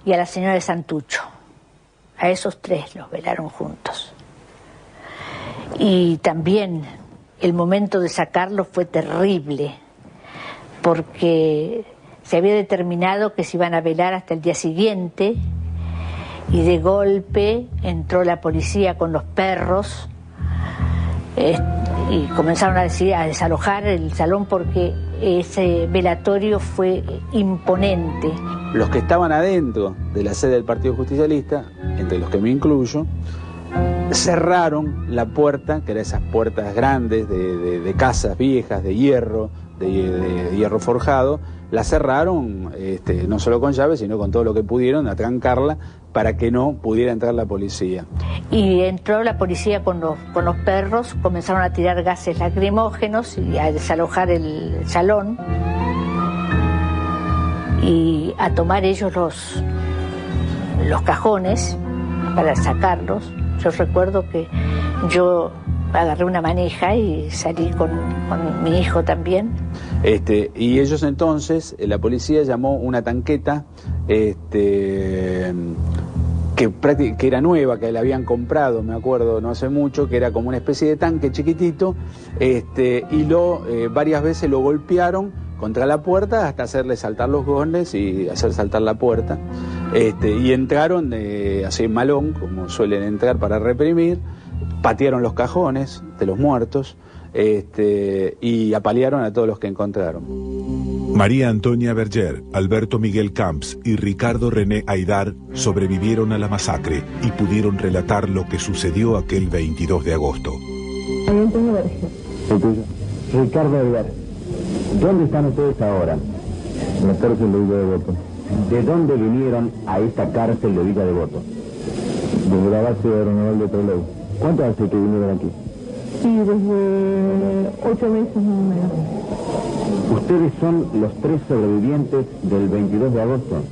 y a la señora de Santucho. A esos tres los velaron juntos. Y también el momento de sacarlos fue terrible, porque se había determinado que se iban a velar hasta el día siguiente, y de golpe entró la policía con los perros y comenzaron a desalojar el salón, porque ese velatorio fue imponente. Los que estaban adentro de la sede del Partido Justicialista, entre los que me incluyo, cerraron la puerta, que eran esas puertas grandes de casas viejas, de hierro forjado. La cerraron no solo con llave, sino con todo lo que pudieron, a trancarla para que no pudiera entrar la policía. Y entró la policía con los perros, comenzaron a tirar gases lacrimógenos y a desalojar el salón y a tomar ellos los cajones para sacarlos. Yo recuerdo que yo agarré una manija y salí con mi hijo también. Y ellos entonces, la policía llamó una tanqueta que era nueva, que la habían comprado, me acuerdo, no hace mucho, que era como una especie de tanque chiquitito, y varias veces lo golpearon contra la puerta hasta hacerle saltar los goles y hacer saltar la puerta. Y entraron así en malón, como suelen entrar para reprimir, patearon los cajones de los muertos y apalearon a todos los que encontraron. María Antonia Berger, Alberto Miguel Camps y Ricardo René Aydar sobrevivieron a la masacre y pudieron relatar lo que sucedió aquel 22 de agosto. María Antonia Berger. ¿El tuyo? Ricardo Aydar. ¿Dónde están ustedes ahora? En la cárcel de Villa Devoto. ¿De dónde vinieron a esta cárcel de Villa Devoto? Desde la base aeronaval de Trelew. ¿Cuánto hace que vinieron aquí? Sí, desde 8 meses más o menos. Ustedes son los 3 sobrevivientes del 22 de agosto,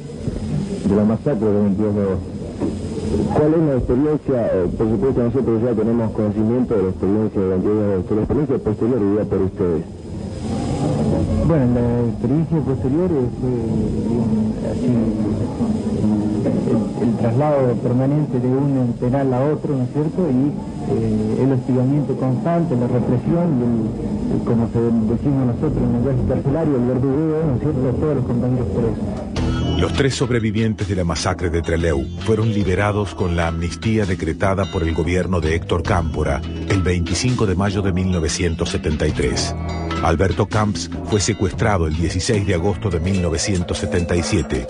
de la masacre del 22 de agosto. ¿Cuál es la experiencia? Por supuesto nosotros ya tenemos conocimiento de la experiencia del 22 de agosto. La experiencia posterior vivida por ustedes. Bueno, la experiencia posterior fue el traslado permanente de un penal a otro, ¿no es cierto? Y el hostigamiento constante, la represión y como decimos nosotros en el lenguaje carcelario, el verdugueo, ¿no es cierto?, a todos los compañeros presos. Los 3 sobrevivientes de la masacre de Trelew fueron liberados con la amnistía decretada por el gobierno de Héctor Cámpora el 25 de mayo de 1973. Alberto Camps fue secuestrado el 16 de agosto de 1977.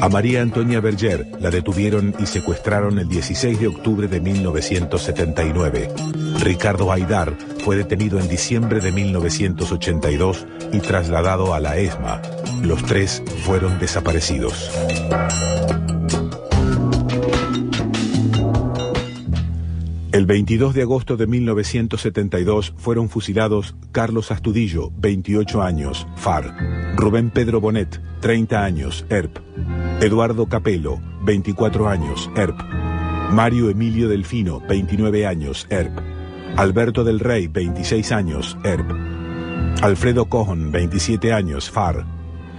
A María Antonia Berger la detuvieron y secuestraron el 16 de octubre de 1979. Ricardo Aydar fue detenido en diciembre de 1982 y trasladado a la ESMA. Los 3 fueron desaparecidos. El 22 de agosto de 1972 fueron fusilados Carlos Astudillo, 28 años, FAR, Rubén Pedro Bonet, 30 años, ERP, Eduardo Capello, 24 años, ERP, Mario Emilio Delfino, 29 años, ERP, Alberto del Rey, 26 años, ERP, Alfredo Cohn, 27 años, FAR,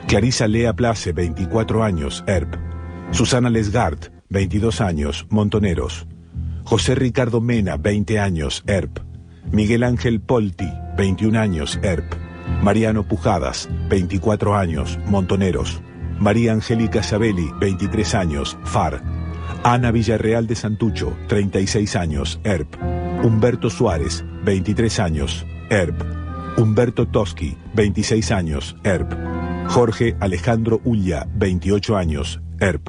Clarisa Lea Place, 24 años, ERP, Susana Lesgart, 22 años, Montoneros, José Ricardo Mena, 20 años, ERP, Miguel Ángel Polti, 21 años, ERP, Mariano Pujadas, 24 años, Montoneros, María Angélica Sabelli, 23 años, FAR, Ana Villarreal de Santucho, 36 años, ERP, Humberto Suárez, 23 años, ERP, Humberto Toschi, 26 años, ERP, Jorge Alejandro Ulla, 28 años, ERP.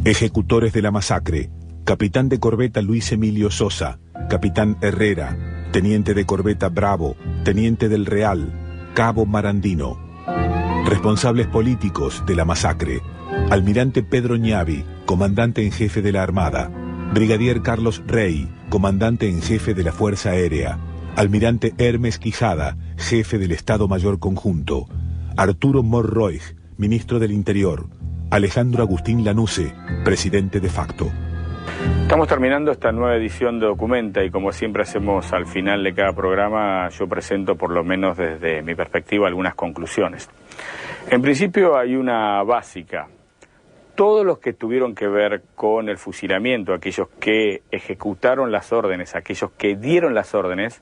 Ejecutores de la masacre: capitán de corbeta Luis Emilio Sosa, capitán Herrera, teniente de corbeta Bravo, teniente del Real, cabo Marandino. Responsables políticos de la masacre: almirante Pedro Ñavi, comandante en jefe de la Armada; brigadier Carlos Rey, comandante en jefe de la Fuerza Aérea; almirante Hermes Quijada, jefe del Estado Mayor Conjunto; Arturo Morroig, ministro del Interior; Alejandro Agustín Lanusse, presidente de facto. Estamos terminando esta nueva edición de Documenta y como siempre hacemos al final de cada programa, yo presento por lo menos desde mi perspectiva algunas conclusiones. En principio hay una básica. Todos los que tuvieron que ver con el fusilamiento, aquellos que ejecutaron las órdenes, aquellos que dieron las órdenes,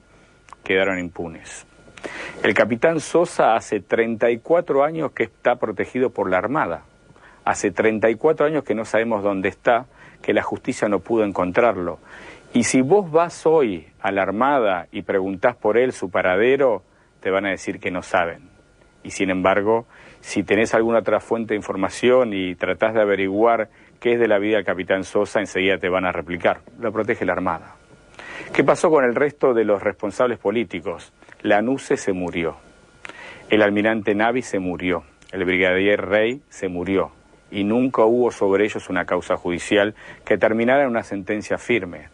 quedaron impunes. El capitán Sosa hace 34 años que está protegido por la Armada. Hace 34 años que no sabemos dónde está, que la justicia no pudo encontrarlo. Y si vos vas hoy a la Armada y preguntás por él, su paradero, te van a decir que no saben. Y sin embargo, si tenés alguna otra fuente de información y tratás de averiguar qué es de la vida del capitán Sosa, enseguida te van a replicar. Lo protege la Armada. ¿Qué pasó con el resto de los responsables políticos? Lanusse se murió. El almirante Navi se murió. El brigadier Rey se murió. Y nunca hubo sobre ellos una causa judicial que terminara en una sentencia firme.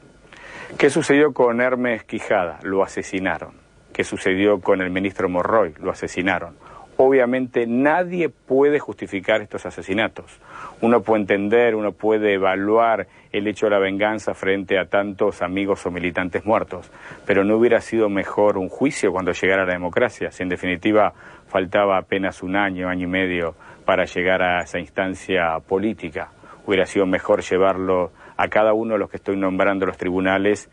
¿Qué sucedió con Hermes Quijada? Lo asesinaron. ¿Qué sucedió con el ministro Morroig? Lo asesinaron. Obviamente nadie puede justificar estos asesinatos. Uno puede entender, uno puede evaluar el hecho de la venganza frente a tantos amigos o militantes muertos, pero no hubiera sido mejor un juicio cuando llegara la democracia, si en definitiva faltaba apenas un año, año y medio para llegar a esa instancia política. Hubiera sido mejor llevarlo a cada uno de los que estoy nombrando los tribunales,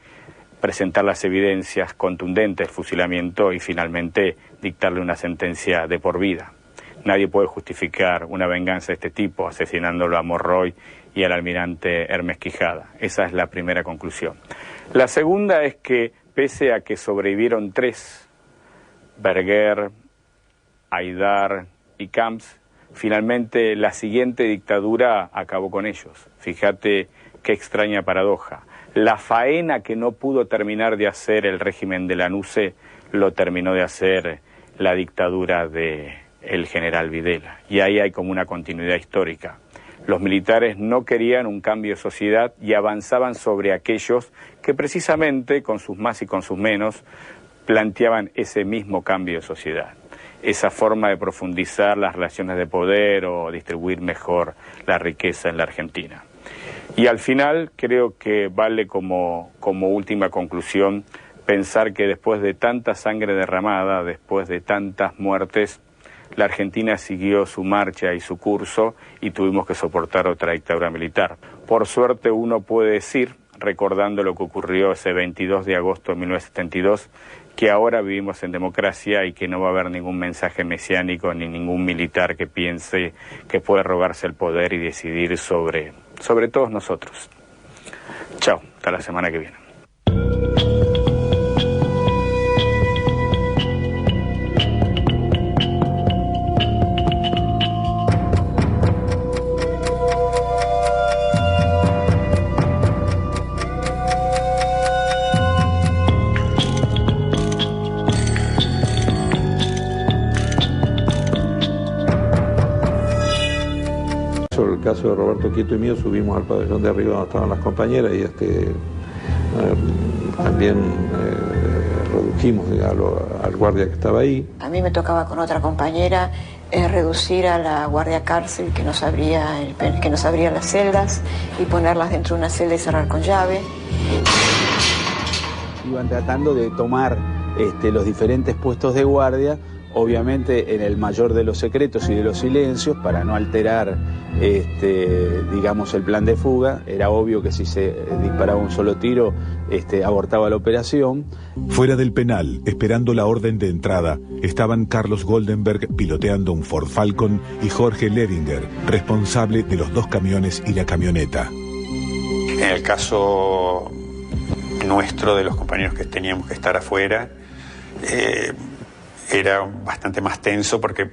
presentar las evidencias contundentes del fusilamiento y finalmente dictarle una sentencia de por vida. Nadie puede justificar una venganza de este tipo, asesinándolo a Morroig y al almirante Hermes Quijada. Esa es la primera conclusión. La segunda es que, pese a que sobrevivieron 3, Berger, Haidar y Camps, finalmente la siguiente dictadura acabó con ellos. Fíjate qué extraña paradoja. La faena que no pudo terminar de hacer el régimen de Lanusse lo terminó de hacer la dictadura del general Videla. Y ahí hay como una continuidad histórica. Los militares no querían un cambio de sociedad y avanzaban sobre aquellos que precisamente, con sus más y con sus menos, planteaban ese mismo cambio de sociedad. Esa forma de profundizar las relaciones de poder o distribuir mejor la riqueza en la Argentina. Y al final creo que vale como última conclusión pensar que después de tanta sangre derramada, después de tantas muertes, la Argentina siguió su marcha y su curso y tuvimos que soportar otra dictadura militar. Por suerte uno puede decir, recordando lo que ocurrió ese 22 de agosto de 1972, que ahora vivimos en democracia y que no va a haber ningún mensaje mesiánico ni ningún militar que piense que puede rogarse el poder y decidir sobre todos nosotros. Chao, hasta la semana que viene. Sobre el caso de Roberto Quieto y mío, subimos al pabellón de arriba donde estaban las compañeras y también redujimos al guardia que estaba ahí. A mí me tocaba con otra compañera reducir a la guardia cárcel que nos abría las celdas y ponerlas dentro de una celda y cerrar con llave. Iban tratando de tomar los diferentes puestos de guardia, obviamente en el mayor de los secretos y de los silencios, para no alterar, digamos, el plan de fuga. Era obvio que si se disparaba un solo tiro, abortaba la operación. Fuera del penal, esperando la orden de entrada, estaban Carlos Goldenberg piloteando un Ford Falcon y Jorge Levinger, responsable de los 2 camiones y la camioneta. En el caso nuestro, de los compañeros que teníamos que estar afuera, era bastante más tenso porque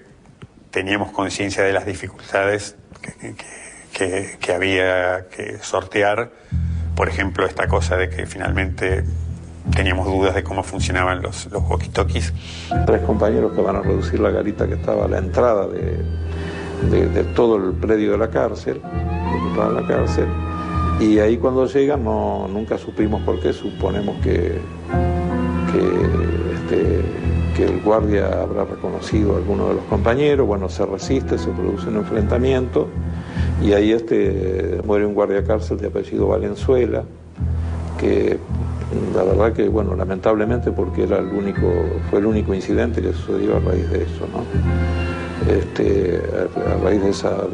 teníamos conciencia de las dificultades que había que sortear. Por ejemplo, esta cosa de que finalmente teníamos dudas de cómo funcionaban los walkie-talkies. 3 compañeros que van a reducir la garita que estaba a la entrada de todo el predio de la cárcel, y ahí cuando llegan nunca supimos por qué. Suponemos que el guardia habrá reconocido a alguno de los compañeros. Bueno, se resiste, se produce un enfrentamiento y ahí muere un guardia cárcel de apellido Valenzuela, que la verdad que, bueno, lamentablemente, porque fue el único incidente que sucedió a raíz de eso, ¿no? A raíz de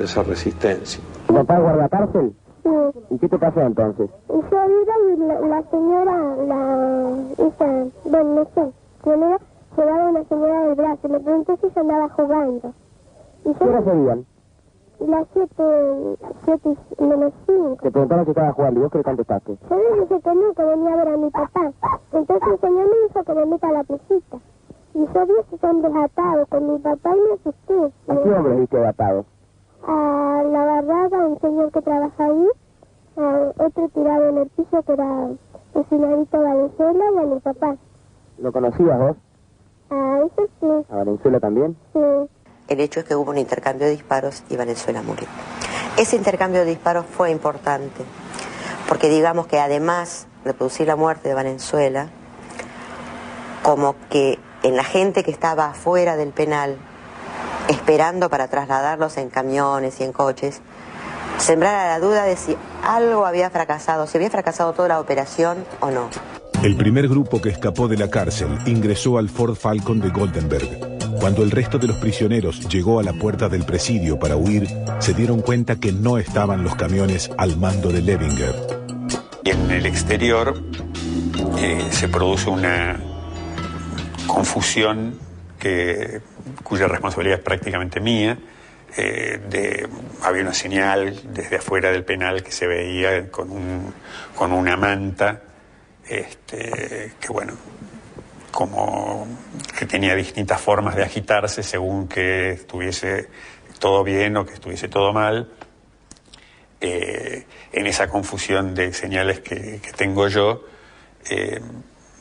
esa resistencia. ¿Tu papá es guardia cárcel? Sí. ¿Y qué te pasó entonces? Yo iba y la señora, bueno, no sé, llevaba una señora del brazo, le pregunté si se andaba jugando. ¿Qué hora serían? Las 7 menos 5. Te preguntaron si estaba jugando y vos qué le contestaste. Yo le dije que no, que venía a ver a mi papá. Entonces el señor me dijo que me meta a la piecita. Y yo vi a esos hombres atados con mi papá y me asusté. ¿A qué hombres viste atados? A la barrada, un señor que trabaja ahí, a otro tirado en el piso que era el señorito Valenzuela, y a mi papá. ¿Lo conocías vos? A eso sí. ¿A Valenzuela también? Sí. El hecho es que hubo un intercambio de disparos y Valenzuela murió. Ese intercambio de disparos fue importante, porque digamos que además de producir la muerte de Valenzuela, como que en la gente que estaba afuera del penal, esperando para trasladarlos en camiones y en coches, sembrara la duda de si algo había fracasado, si había fracasado toda la operación o no. El primer grupo que escapó de la cárcel ingresó al Ford Falcon de Goldenberg. Cuando el resto de los prisioneros llegó a la puerta del presidio para huir, se dieron cuenta que no estaban los camiones al mando de Levinger. Y en el exterior se produce una confusión cuya responsabilidad es prácticamente mía. Había una señal desde afuera del penal que se veía con una manta, que bueno, como que tenía distintas formas de agitarse según que estuviese todo bien o que estuviese todo mal. En esa confusión de señales que tengo yo,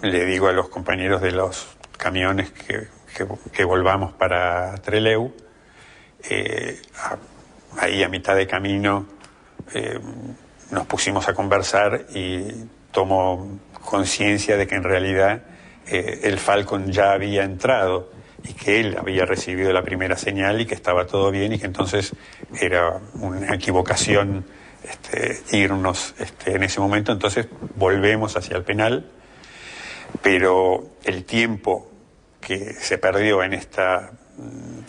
le digo a los compañeros de los camiones que volvamos para Trelew. Ahí a mitad de camino nos pusimos a conversar y tomo conciencia de que en realidad el Falcon ya había entrado y que él había recibido la primera señal y que estaba todo bien y que entonces era una equivocación irnos en ese momento. Entonces volvemos hacia el penal, pero el tiempo que se perdió en esta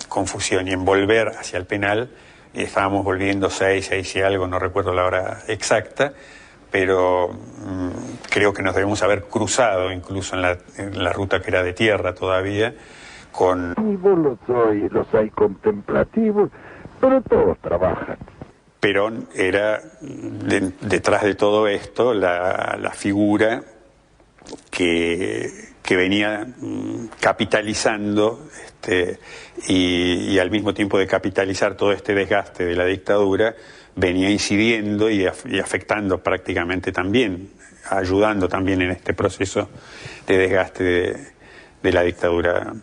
confusión y en volver hacia el penal, y estábamos volviendo 6 y algo, no recuerdo la hora exacta, pero creo que nos debemos haber cruzado incluso en la ruta que era de tierra todavía, con... Y vos los hay contemplativos, pero todos trabajan. Perón era, detrás de todo esto, la figura que venía capitalizando y al mismo tiempo de capitalizar todo este desgaste de la dictadura, venía incidiendo y afectando prácticamente también, ayudando también en este proceso de desgaste de la dictadura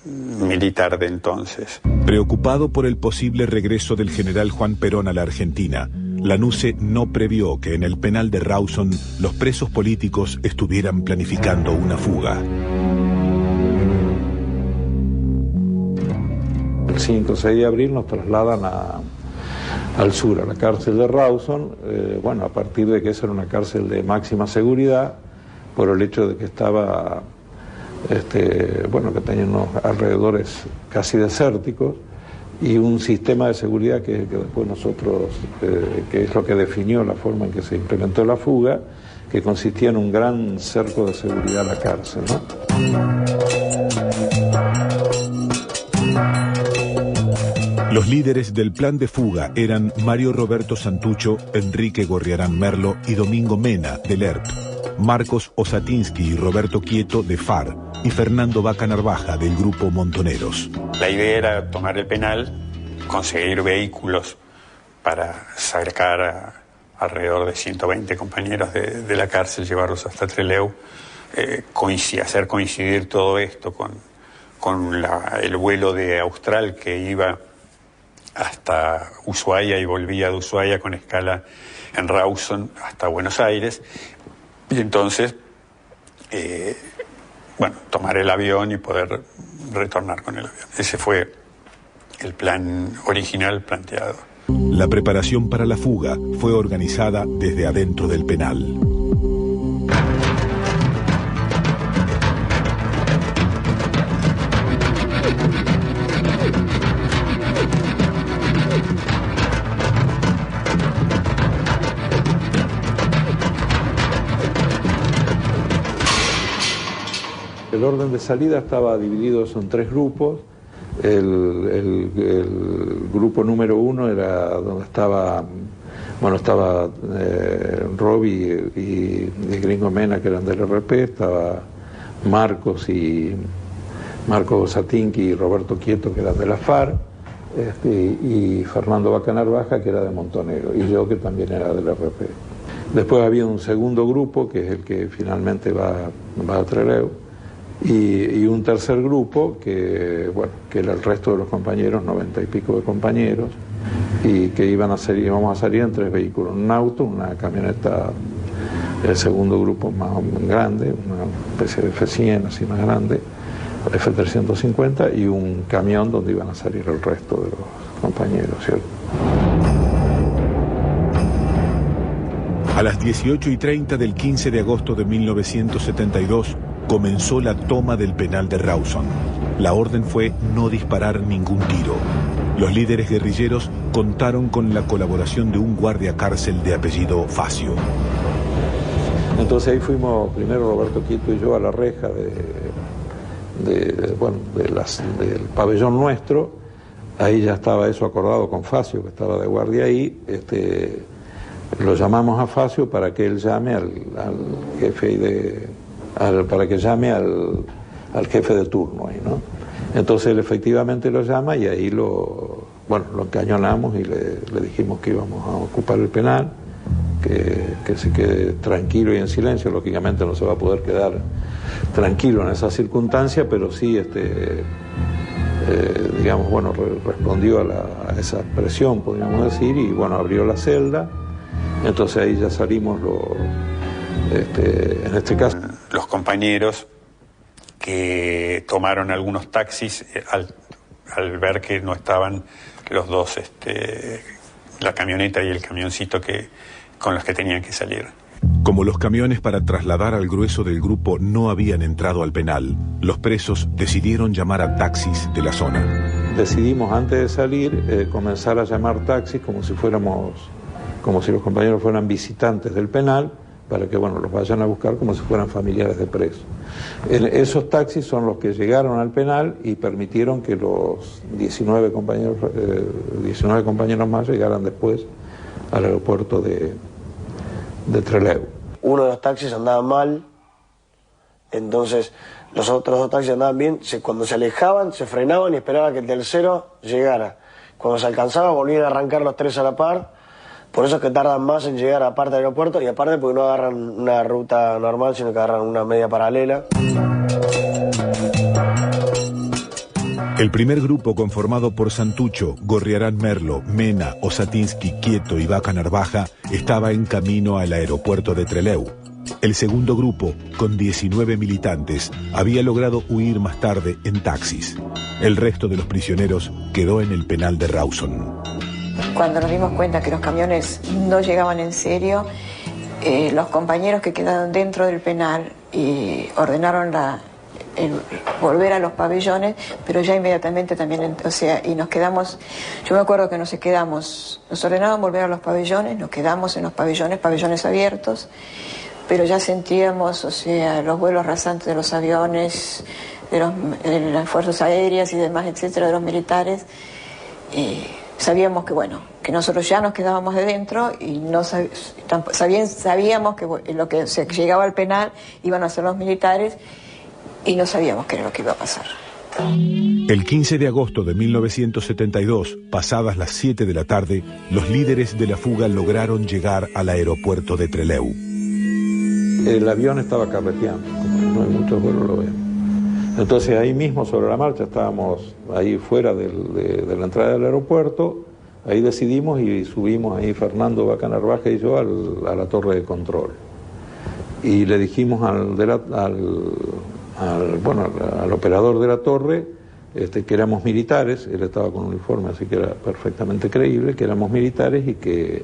militar de entonces. Preocupado por el posible regreso del general Juan Perón a la Argentina, Lanusse no previó que en el penal de Rawson los presos políticos estuvieran planificando una fuga. El 5 o 6 de abril nos trasladan al sur, a la cárcel de Rawson, bueno, a partir de que esa era una cárcel de máxima seguridad, por el hecho de que estaba, bueno, que tenía unos alrededores casi desérticos, y un sistema de seguridad que después nosotros, que es lo que definió la forma en que se implementó la fuga, que consistía en un gran cerco de seguridad a la cárcel, ¿no? Los líderes del plan de fuga eran Mario Roberto Santucho, Enrique Gorriarán Merlo y Domingo Mena, del ERP, Marcos Osatinsky y Roberto Quieto, de FAR, y Fernando Vaca Narvaja, del grupo Montoneros. La idea era tomar el penal, conseguir vehículos para sacar a alrededor de 120 compañeros de la cárcel, llevarlos hasta Trelew, hacer coincidir todo esto con el vuelo de Austral que iba hasta Ushuaia y volvía de Ushuaia con escala en Rawson hasta Buenos Aires. Y entonces, bueno, tomar el avión y poder retornar con el avión. Ese fue el plan original planteado. La preparación para la fuga fue organizada desde adentro del penal. El orden de salida estaba dividido en 3 grupos. El grupo número 1 era donde estaba Robbie y Gringo Mena, que eran del RP, estaba Marcos Satinki y Roberto Quieto, que eran de la FAR, y Fernando Vaca Narvaja, que era de Montonero, y yo, que también era del RP. Después había un segundo grupo, que es el que finalmente va a Trelew, y un tercer grupo que era el resto de los compañeros, 90 y pico de compañeros, y que íbamos a salir en 3 vehículos: un auto, una camioneta, el segundo grupo más grande, una especie de F100 así más grande, F350, y un camión donde iban a salir el resto de los compañeros, ¿cierto? A las 18:30 del 15 de agosto de 1972 comenzó la toma del penal de Rawson. La orden fue no disparar ningún tiro. Los líderes guerrilleros contaron con la colaboración de un guardia cárcel de apellido Facio. Entonces ahí fuimos primero Roberto Quieto y yo a la reja del pabellón nuestro. Ahí ya estaba eso acordado con Facio, que estaba de guardia ahí. Lo llamamos a Facio para que él llame al jefe para que llame al jefe de turno ahí, ¿no? Entonces él efectivamente lo llama y ahí lo encañonamos y le dijimos que íbamos a ocupar el penal, que se quede tranquilo y en silencio. Lógicamente no se va a poder quedar tranquilo en esa circunstancia, pero sí, respondió a esa presión, podríamos decir, y abrió la celda. Entonces ahí ya salimos en este caso. Los compañeros que tomaron algunos taxis al ver que no estaban los dos, la camioneta y el camioncito con los que tenían que salir. Como los camiones para trasladar al grueso del grupo no habían entrado al penal, los presos decidieron llamar a taxis de la zona. Decidimos antes de salir comenzar a llamar taxis como si los compañeros fueran visitantes del penal, para que los vayan a buscar como si fueran familiares de presos. Esos taxis son los que llegaron al penal y permitieron que los 19 compañeros más llegaran después al aeropuerto de Trelew. Uno de los taxis andaba mal, entonces los otros 2 taxis andaban bien. Cuando se alejaban, se frenaban y esperaban que el tercero llegara. Cuando se alcanzaba, volvían a arrancar los 3 a la par. Por eso es que tardan más en llegar a parte del aeropuerto, y aparte porque no agarran una ruta normal, sino que agarran una media paralela. El primer grupo, conformado por Santucho, Gorriarán Merlo, Mena, Osatinsky, Quieto y Vaca Narvaja, estaba en camino al aeropuerto de Trelew. El segundo grupo, con 19 militantes, había logrado huir más tarde en taxis. El resto de los prisioneros quedó en el penal de Rawson. Cuando nos dimos cuenta que los camiones no llegaban en serio, los compañeros que quedaron dentro del penal y ordenaron volver a los pabellones, pero ya inmediatamente también, y nos quedamos, yo me acuerdo que nos ordenaban volver a los pabellones, nos quedamos en los pabellones abiertos, pero ya sentíamos, los vuelos rasantes de los aviones, de las fuerzas aéreas y demás, etcétera, de los militares. Sabíamos que nosotros ya nos quedábamos de dentro y no sabíamos que lo que llegaba al penal iban a ser los militares y no sabíamos qué era lo que iba a pasar. El 15 de agosto de 1972, pasadas las 7 de la tarde, los líderes de la fuga lograron llegar al aeropuerto de Trelew. El avión estaba carreteando, como no hay muchos vuelos, lo ven. Entonces ahí mismo sobre la marcha estábamos ahí fuera de la entrada del aeropuerto, ahí decidimos y subimos ahí Fernando Vaca Narvaja y yo a la torre de control. Y le dijimos al operador de la torre que éramos militares, él estaba con uniforme, así que era perfectamente creíble que éramos militares y que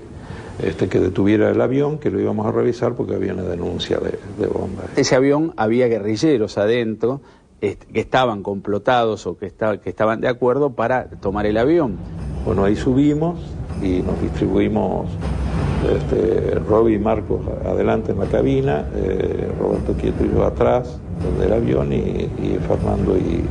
detuviera el avión, que lo íbamos a revisar porque había una denuncia de bomba. Ese avión había guerrilleros adentro que estaban complotados o que estaban de acuerdo para tomar el avión. Bueno, ahí subimos y nos distribuimos, Roby y Marcos adelante en la cabina, Roberto Quieto y yo atrás del avión y Fernando y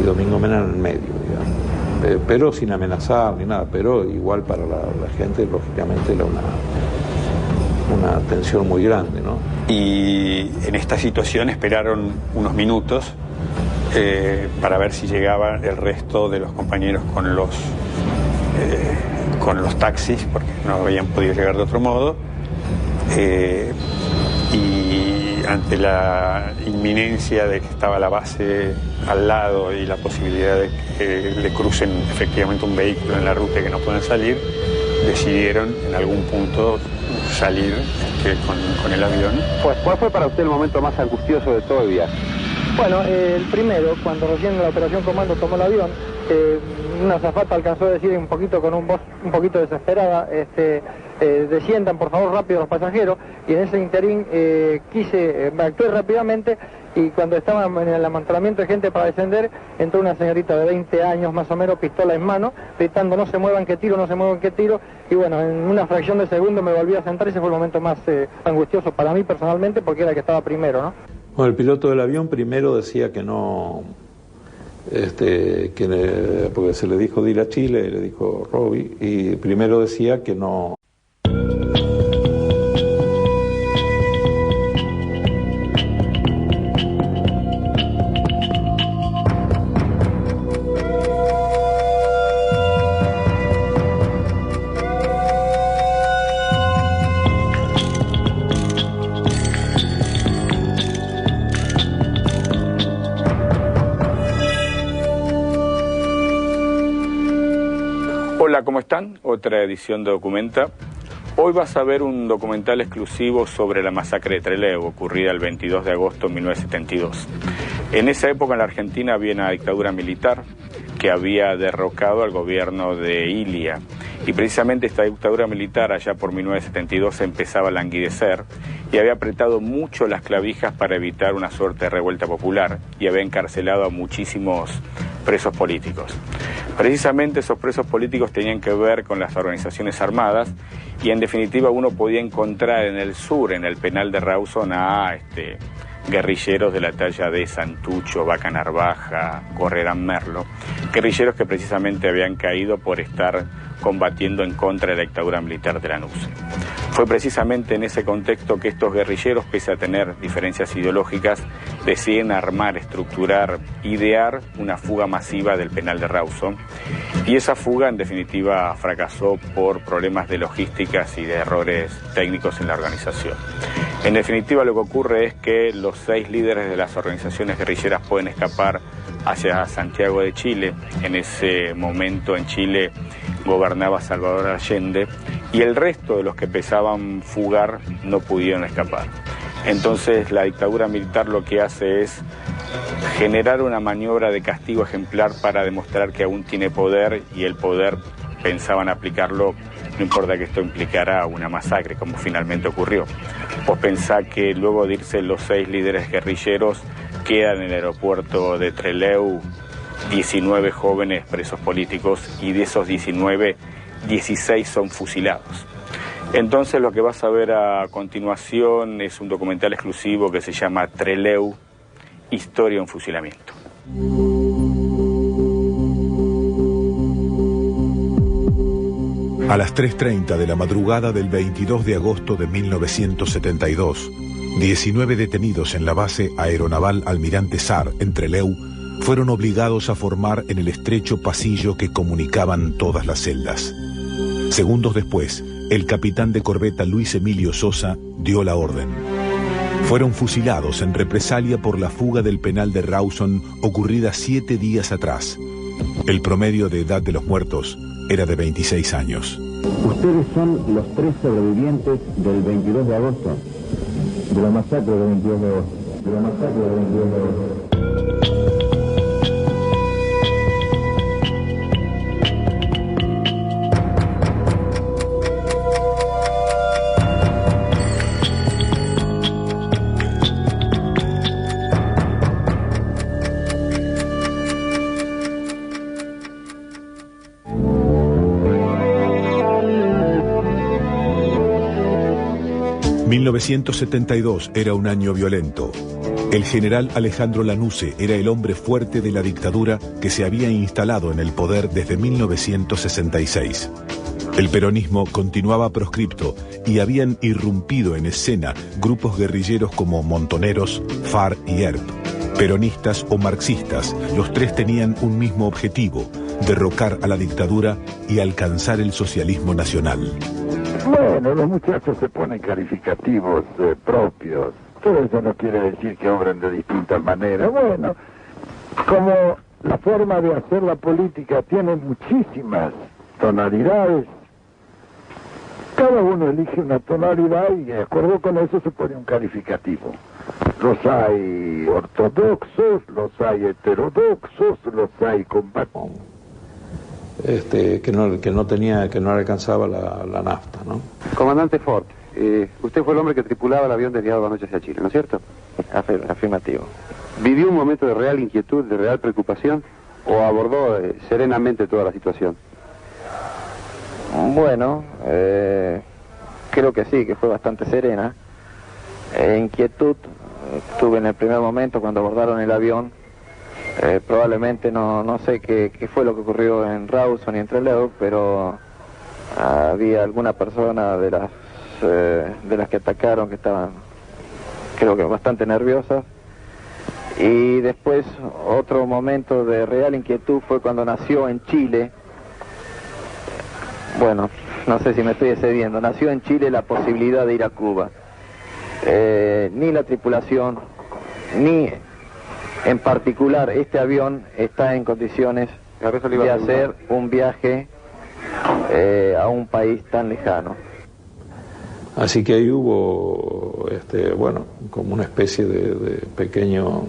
Domingo Mena en el medio, digamos. Pero sin amenazar ni nada, pero igual para la gente lógicamente era una tensión muy grande, ¿no? Y en esta situación esperaron unos minutos para ver si llegaba el resto de los compañeros con los taxis, porque no habían podido llegar de otro modo, y ante la inminencia de que estaba la base al lado y la posibilidad de que le crucen efectivamente un vehículo en la ruta y que no puedan salir, decidieron en algún punto salir con el avión. Pues, ¿cuál fue para usted el momento más angustioso de todo el viaje? Bueno, el primero, cuando recién la operación Comando tomó el avión, una azafata alcanzó a decir un poquito con un voz un poquito desesperada, desciendan por favor rápido los pasajeros, y en ese interín me actué rápidamente, y cuando estaba en el amontonamiento de gente para descender, entró una señorita de 20 años más o menos, pistola en mano, gritando no se muevan que tiro, no se muevan que tiro, y bueno, en una fracción de segundo me volví a sentar. Ese fue el momento más angustioso para mí personalmente, porque era el que estaba primero, ¿no? Bueno, el piloto del avión primero decía que no, porque se le dijo de ir a Chile, le dijo Roby, y primero decía que no. Hola, ¿cómo están? Otra edición de Documenta. Hoy vas a ver un documental exclusivo sobre la masacre de Trelew, ocurrida el 22 de agosto de 1972. En esa época en la Argentina había una dictadura militar que había derrocado al gobierno de Ilia. Y precisamente esta dictadura militar allá por 1972 empezaba a languidecer y había apretado mucho las clavijas para evitar una suerte de revuelta popular y había encarcelado a muchísimos presos políticos. Precisamente esos presos políticos tenían que ver con las organizaciones armadas y en definitiva uno podía encontrar en el sur, en el penal de Rawson, a guerrilleros de la talla de Santucho, Vaca Narvaja, Gorriarán Merlo, guerrilleros que precisamente habían caído por estar combatiendo en contra de la dictadura militar de la NUCE. Fue precisamente en ese contexto que estos guerrilleros, pese a tener diferencias ideológicas, deciden armar, estructurar, idear una fuga masiva del penal de Rawson. Y esa fuga, en definitiva, fracasó por problemas de logísticas y de errores técnicos en la organización. En definitiva, lo que ocurre es que los 6 líderes de las organizaciones guerrilleras pueden escapar hacia Santiago de Chile. En ese momento en Chile gobernaba Salvador Allende y el resto de los que pensaban fugar no pudieron escapar. Entonces la dictadura militar lo que hace es generar una maniobra de castigo ejemplar para demostrar que aún tiene poder, y el poder pensaban aplicarlo, no importa que esto implicara una masacre, como finalmente ocurrió. Vos pensá que luego de irse los 6 líderes guerrilleros, quedan en el aeropuerto de Trelew 19 jóvenes presos políticos, y de esos 19, 16 son fusilados. Entonces lo que vas a ver a continuación es un documental exclusivo que se llama Trelew, Historia de un fusilamiento. A las 3:30 de la madrugada del 22 de agosto de 1972, 19 detenidos en la base aeronaval Almirante Sar, en Trelew, fueron obligados a formar en el estrecho pasillo que comunicaban todas las celdas. Segundos después, el capitán de corbeta Luis Emilio Sosa dio la orden. Fueron fusilados en represalia por la fuga del penal de Rawson ocurrida 7 días atrás. El promedio de edad de los muertos era de 26 años. Ustedes son los 3 sobrevivientes del 22 de agosto. De la masacre del 22 de agosto. De la masacre del 22 de agosto. 1972 era un año violento. El general Alejandro Lanusse era el hombre fuerte de la dictadura que se había instalado en el poder desde 1966. El peronismo continuaba proscripto y habían irrumpido en escena grupos guerrilleros como Montoneros, FARC y ERP. Peronistas o marxistas, los 3 tenían un mismo objetivo: derrocar a la dictadura y alcanzar el socialismo nacional. Bueno, los muchachos se ponen calificativos propios. Todo eso no quiere decir que obren de distintas maneras. Bueno, como la forma de hacer la política tiene muchísimas tonalidades, cada uno elige una tonalidad y de acuerdo con eso se pone un calificativo. Los hay ortodoxos, los hay heterodoxos, los hay combatientes. Que no alcanzaba la nafta, ¿no? Comandante Ford, usted fue el hombre que tripulaba el avión desviado anoche hacia Chile, ¿no es cierto? Afirmativo. ¿Vivió un momento de real inquietud, de real preocupación, o abordó serenamente toda la situación? Bueno, creo que sí, que fue bastante serena. Inquietud tuve en el primer momento cuando abordaron el avión. Probablemente no sé qué fue lo que ocurrió en Rawson y en Trelew, pero había alguna persona de las que atacaron que estaban, creo que bastante nerviosas. Y después otro momento de real inquietud fue cuando nació en Chile, bueno, no sé si me estoy excediendo, nació en Chile la posibilidad de ir a Cuba. Ni la tripulación, ni en particular este avión está en condiciones de hacer un viaje a un país tan lejano. Así que ahí hubo, bueno, como una especie de pequeño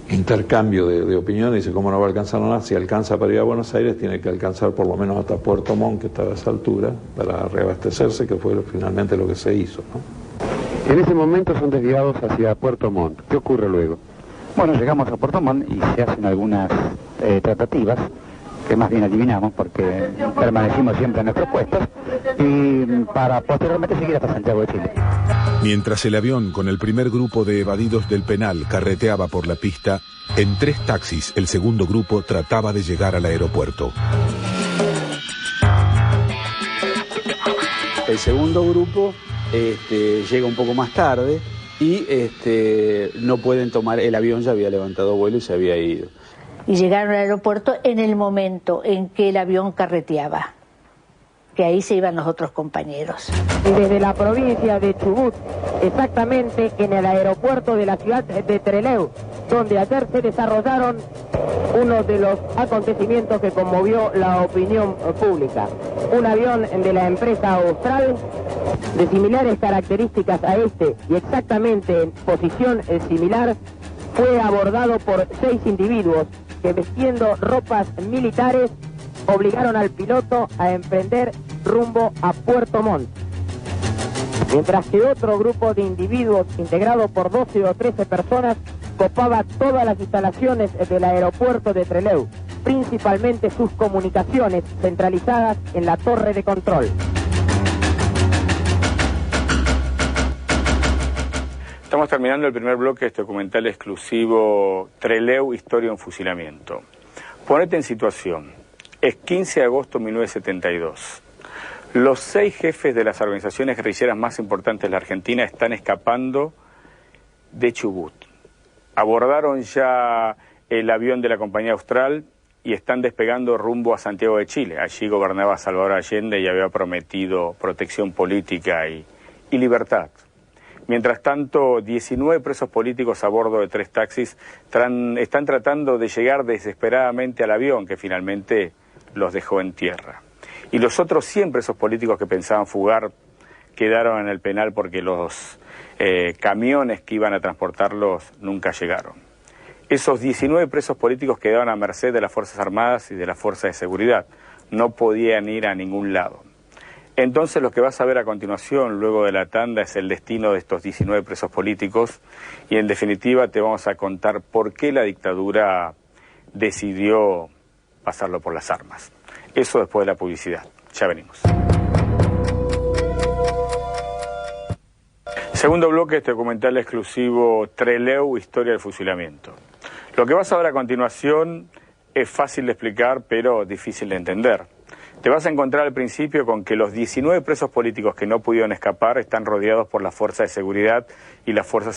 intercambio de opiniones. Dice, ¿cómo no va a alcanzar nada? Si alcanza para ir a Buenos Aires, tiene que alcanzar por lo menos hasta Puerto Montt, que estaba a esa altura, para reabastecerse, que fue finalmente lo que se hizo, ¿no? En ese momento son desviados hacia Puerto Montt. ¿Qué ocurre luego? Bueno, llegamos a Puerto Montt y se hacen algunas tratativas, que más bien adivinamos porque permanecimos siempre en nuestros puestos, y para posteriormente seguir hasta Santiago de Chile. Mientras el avión con el primer grupo de evadidos del penal carreteaba por la pista, en 3 taxis el segundo grupo trataba de llegar al aeropuerto. El segundo grupo llega un poco más tarde y no pueden tomar, el avión ya había levantado vuelo y se había ido. Y llegaron al aeropuerto en el momento en que el avión carreteaba, que ahí se iban los otros compañeros. Desde la provincia de Chubut, exactamente en el aeropuerto de la ciudad de Trelew, donde ayer se desarrollaron uno de los acontecimientos que conmovió la opinión pública. Un avión de la empresa Austral, de similares características a este y exactamente en posición similar, fue abordado por 6 individuos que, vistiendo ropas militares, obligaron al piloto a emprender rumbo a Puerto Montt. Mientras que otro grupo de individuos, integrado por 12 o 13 personas, copaba todas las instalaciones del aeropuerto de Trelew, principalmente sus comunicaciones centralizadas en la torre de control. Estamos terminando el primer bloque de este documental exclusivo Trelew, historia de un fusilamiento. Ponete en situación. Es 15 de agosto de 1972. Los 6 jefes de las organizaciones guerrilleras más importantes de la Argentina están escapando de Chubut. Abordaron ya el avión de la compañía Austral y están despegando rumbo a Santiago de Chile. Allí gobernaba Salvador Allende y había prometido protección política y libertad. Mientras tanto, 19 presos políticos a bordo de 3 taxis están tratando de llegar desesperadamente al avión que finalmente los dejó en tierra. Y los otros 100 presos políticos que pensaban fugar quedaron en el penal porque los camiones que iban a transportarlos nunca llegaron. Esos 19 presos políticos quedaron a merced de las Fuerzas Armadas y de las Fuerzas de Seguridad. No podían ir a ningún lado. Entonces lo que vas a ver a continuación, luego de la tanda, es el destino de estos 19 presos políticos y en definitiva te vamos a contar por qué la dictadura decidió pasarlo por las armas. Eso después de la publicidad. Ya venimos. Segundo bloque de este documental exclusivo Trelew, historia del fusilamiento. Lo que vas a ver a continuación es fácil de explicar, pero difícil de entender. Te vas a encontrar al principio con que los 19 presos políticos que no pudieron escapar están rodeados por las fuerzas de seguridad y las fuerzas